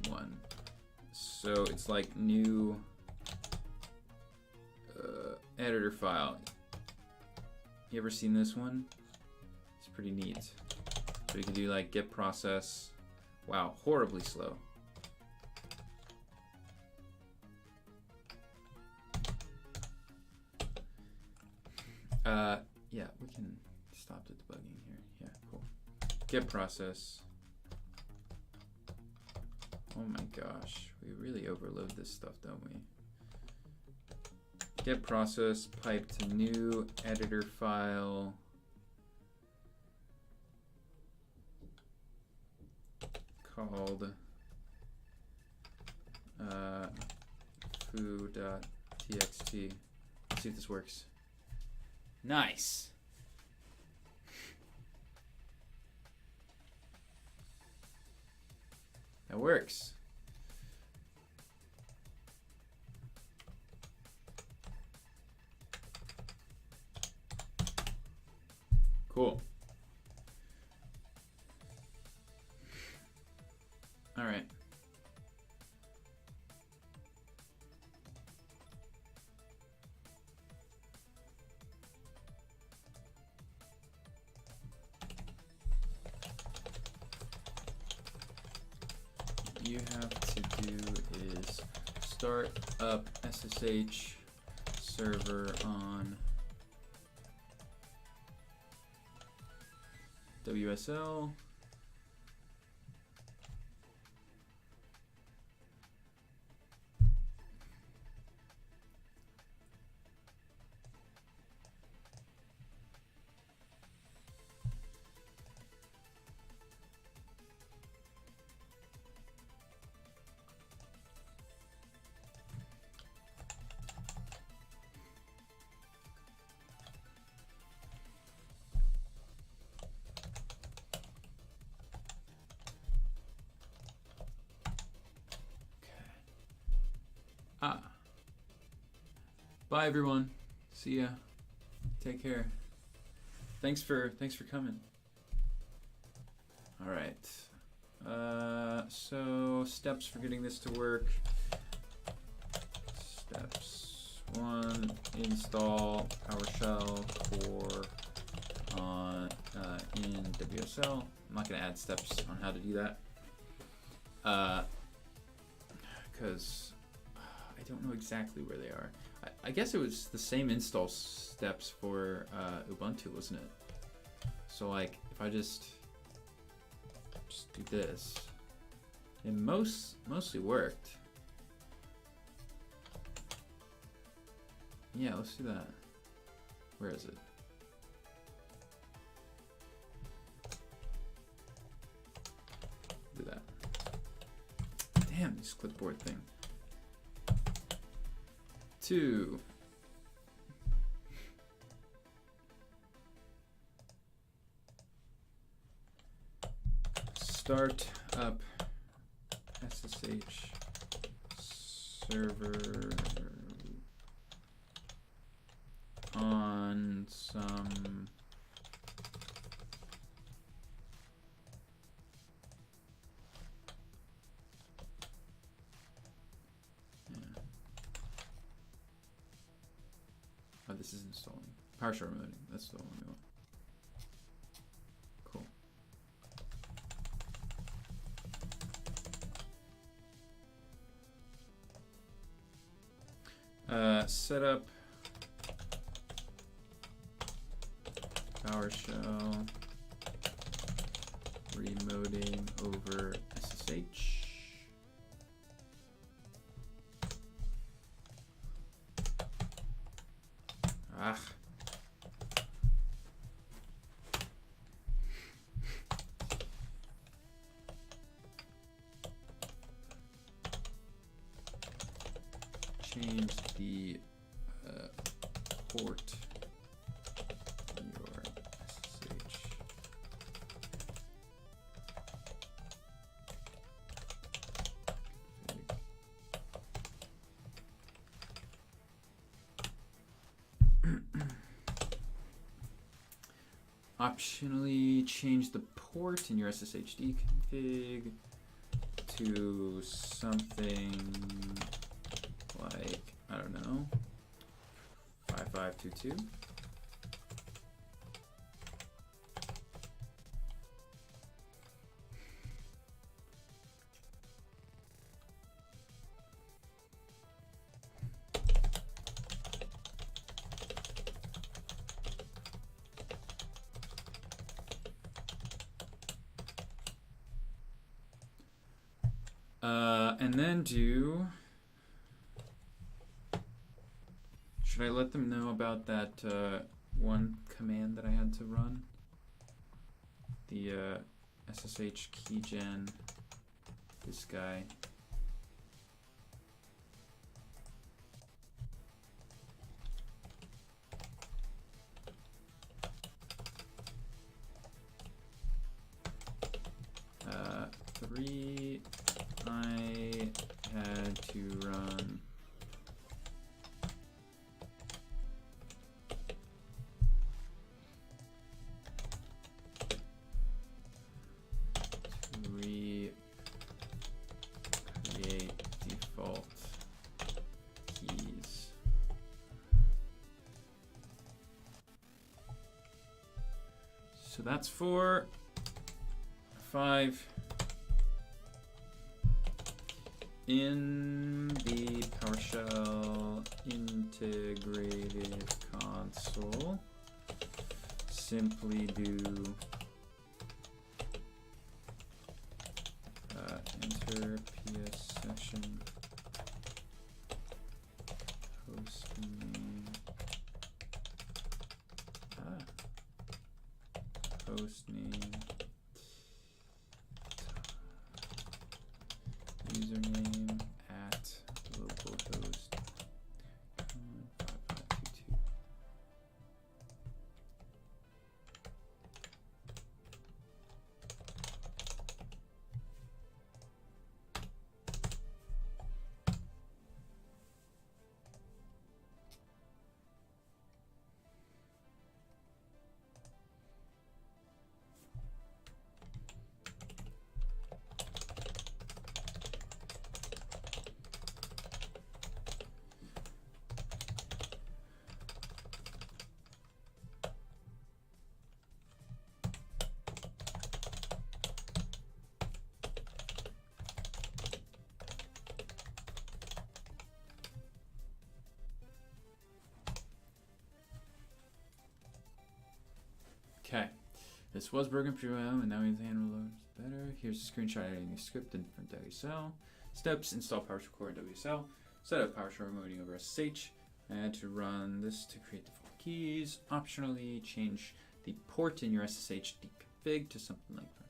one. So it's like new editor file. You ever seen this one? It's pretty neat. So you can do like get process. Wow, horribly slow. Yeah, we can stop the debugging here. Yeah, cool. Get process. Oh my gosh, we really overload this stuff, don't we? Get process pipe to new editor file. Called foo.txt. Let's see if this works. Nice. That works. Cool. All right. What you have to do is start up SSH server on WSL. Bye everyone. See ya. Take care. Thanks for coming. All right. So steps for getting this to work. Steps 1: install PowerShell core on in WSL. I'm not gonna add steps on how to do that because I don't know exactly where they are. I guess it was the same install steps for Ubuntu, wasn't it? So like, if I just do this, it mostly worked. Yeah, let's do that. Where is it? Do that. Damn, this clipboard thing. 2. Start up SSH server on some Oh, this is installing. PowerShell remoting. That's the one we want. Cool. Set up PowerShell remoting over SSH. Change the port on your SSH. Optionally change the port in your SSHD config to something like, I don't know, 5522. And then do, should I let them know about that one command that I had to run? The SSH keygen, this guy. Three So that's for 5 in the PowerShell integrated console. Simply do enter PS session host name host name username at localhost 5522. Okay, this was broken pretty well, and now we handle loads better. Here's a screenshot editing the script in WSL. Steps: install PowerShell core in WSL. Set up PowerShell remoting over SSH. I had to run this to create default keys. Optionally, change the port in your SSH config to something like that.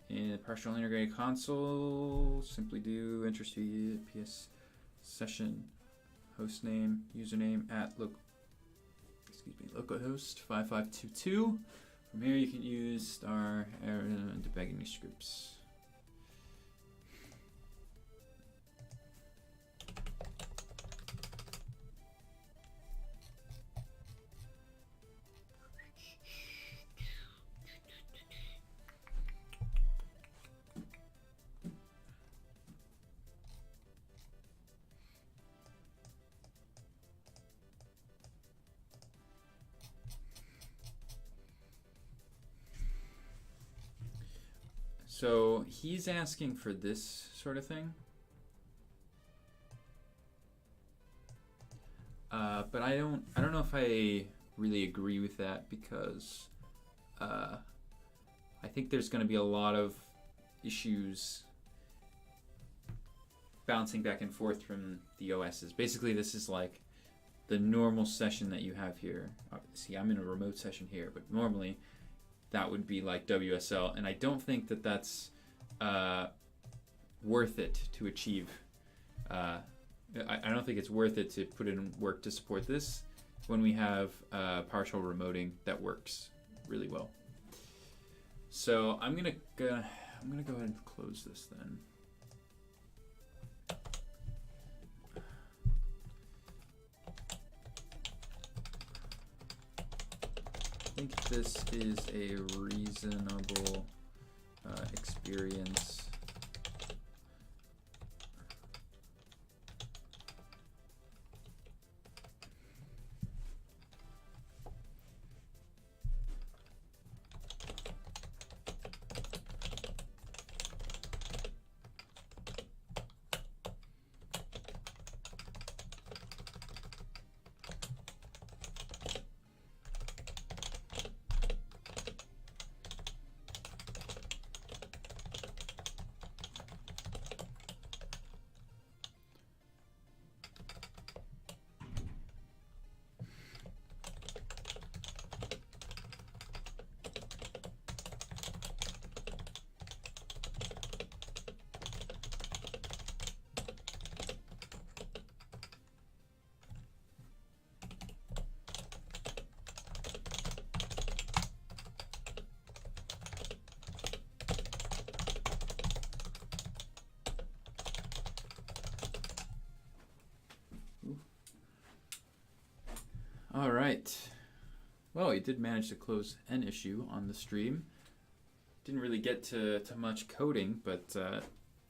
In the PowerShell integrated console, simply do enter PS session hostname username at localhost 5522. From here you can use star debugging these scripts. So he's asking for this sort of thing. But I don't know if I really agree with that, because I think there's going to be a lot of issues bouncing back and forth from the OSs. Basically, this is like the normal session that you have here. See, I'm in a remote session here, but normally that would be like WSL, and I don't think that that's worth it to achieve. I don't think it's worth it to put in work to support this when we have PowerShell remoting that works really well. So I'm gonna go ahead and close this then. I think this is a reasonable experience. All right. Well, we did manage to close an issue on the stream. Didn't really get to much coding, but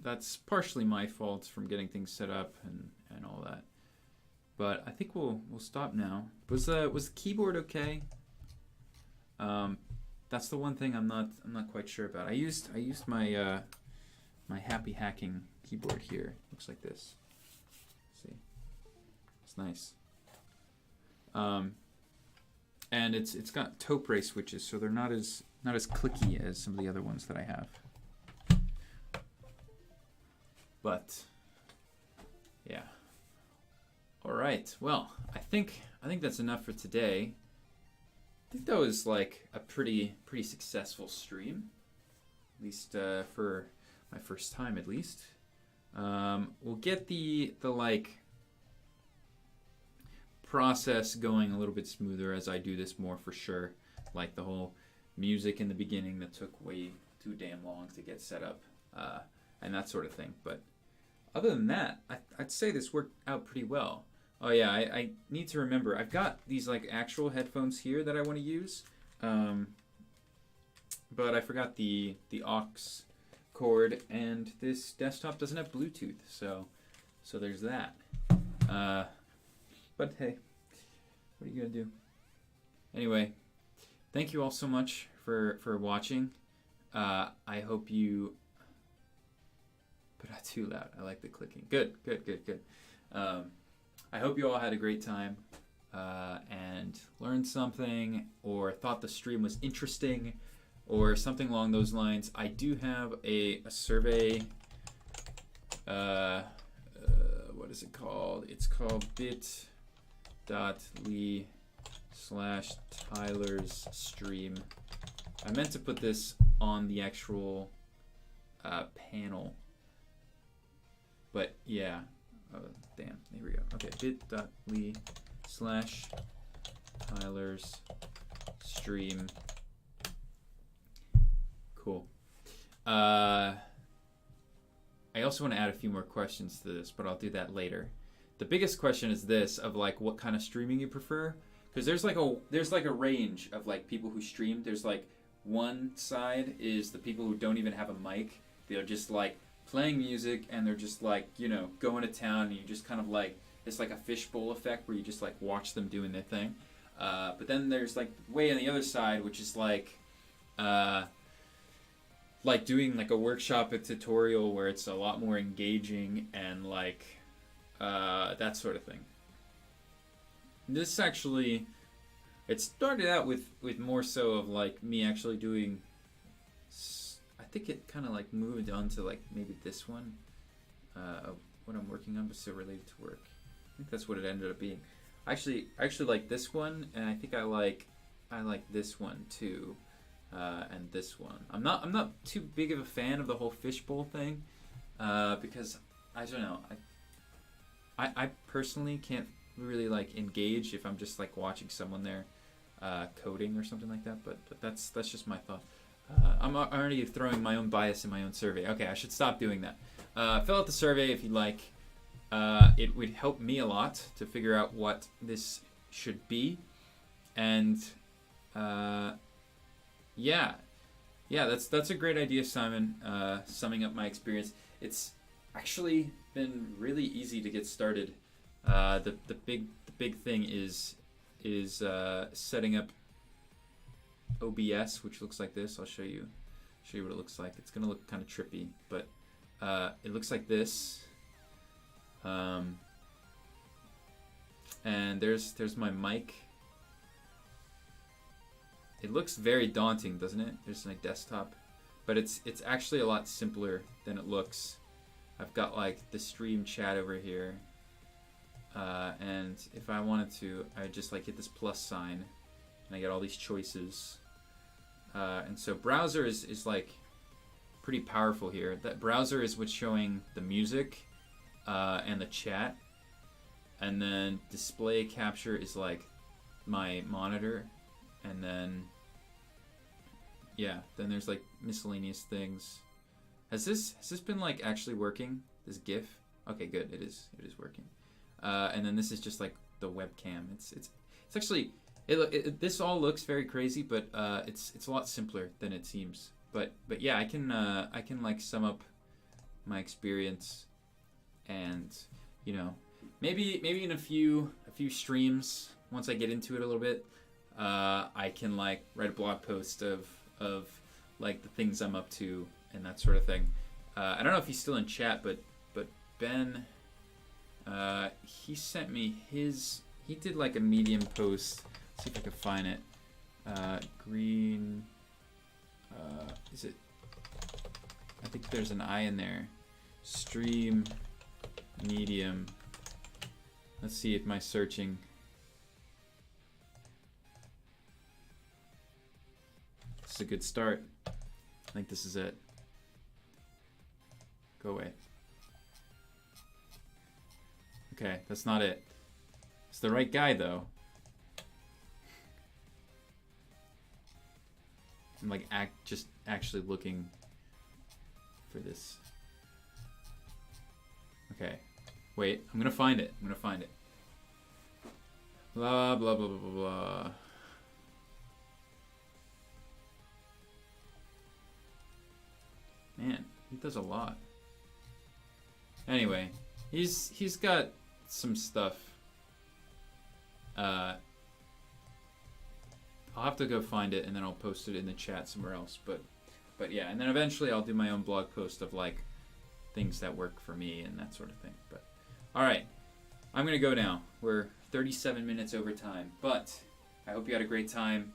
that's partially my fault from getting things set up and all that. But I think we'll stop now. Was the keyboard okay? That's the one thing I'm not quite sure about. I used my my happy hacking keyboard here. Looks like this. See, it's nice. And it's got taupe ray switches, so they're not as clicky as some of the other ones that I have. But yeah. All right. Well, I think that's enough for today. I think that was like a pretty successful stream, at least for my first time, at least. We'll get the like process going a little bit smoother as I do this more, for sure. Like the whole music in the beginning that took way too damn long to get set up, and that sort of thing. But other than that, I'd say this worked out pretty well. Oh yeah, I need to remember, I've got these like actual headphones here that I want to use, but I forgot the aux cord, and this desktop doesn't have Bluetooth, so there's that. But hey, what are you gonna do? Anyway, thank you all so much for watching. I hope you, but not too loud. I like the clicking. Good. I hope you all had a great time and learned something, or thought the stream was interesting, or something along those lines. I do have a survey. What is it called? It's called bit.ly/Tyler's stream. I meant to put this on the actual panel, but yeah. Oh, damn, here we go. Okay, bit.ly/Tyler's stream. Cool. I also want to add a few more questions to this, but I'll do that later. The biggest question is this, of like what kind of streaming you prefer, because there's like a range of like people who stream. There's like one side is the people who don't even have a mic. They're just like playing music, and they're just like, you know, going to town, and you just kind of like, it's like a fishbowl effect where you just like watch them doing their thing. But then there's like way on the other side, which is like doing like a workshop, a tutorial, where it's a lot more engaging and like that sort of thing. This actually, it started out with more so of like me actually doing, I think it kind of like moved on to like maybe this one, what I'm working on, but still related to work. I think that's what it ended up being. I actually like this one, and I think I like this one too, and this one. I'm not too big of a fan of the whole fishbowl thing, because I don't know. I personally can't really like engage if I'm just like watching someone there coding or something like that. But that's just my thought. I'm already throwing my own bias in my own survey. Okay, I should stop doing that. Fill out the survey if you'd like. It would help me a lot to figure out what this should be. And yeah, that's a great idea, Simon. Summing up my experience. It's actually been really easy to get started. The big thing is setting up OBS, which looks like this. I'll show you what it looks like. It's gonna look kind of trippy, but it looks like this. And there's my mic. It looks very daunting, doesn't it? There's my desktop, but it's actually a lot simpler than it looks. I've got like the stream chat over here, and if I wanted to, I'd just like hit this plus sign, and I get all these choices. And so browser is like pretty powerful here. That browser is what's showing the music and the chat, and then display capture is like my monitor, and then then there's like miscellaneous things. Has this been like actually working, this GIF? Okay, good. It is working. And then this is just like the webcam. It's actually this all looks very crazy, but it's a lot simpler than it seems. But yeah, I can like sum up my experience, and you know, maybe in a few streams, once I get into it a little bit, I can like write a blog post of like the things I'm up to and that sort of thing. I don't know if he's still in chat, but Ben, he sent me his. He did like a Medium post. Let's see if I can find it. Green. Is it? I think there's an I in there. Stream Medium. Let's see if my searching. This is a good start. I think this is it. Go away. Okay, that's not it. It's the right guy though. I'm like just actually looking for this. Okay. Wait, I'm gonna find it. I'm gonna find it. Blah blah blah blah blah blah. Man, he does a lot. Anyway, he's got some stuff. I'll have to go find it and then I'll post it in the chat somewhere else. But yeah, and then eventually I'll do my own blog post of like things that work for me and that sort of thing. But all right, I'm gonna go now. We're 37 minutes over time, but I hope you had a great time.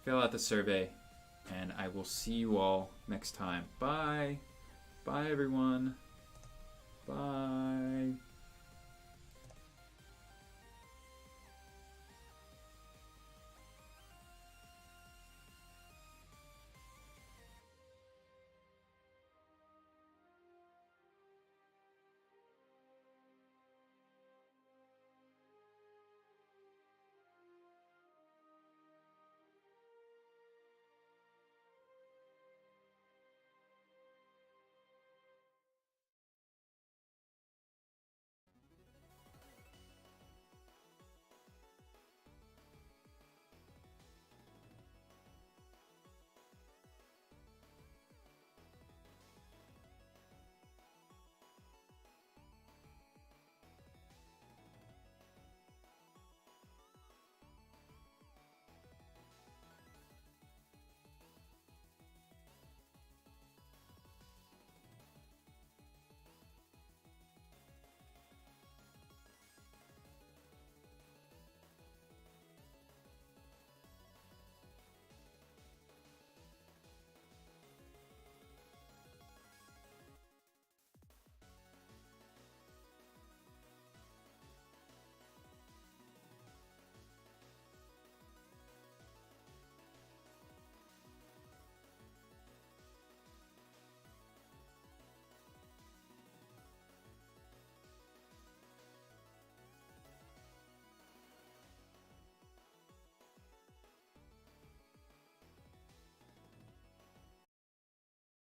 Fill out the survey, and I will see you all next time. Bye. Bye, everyone. Bye.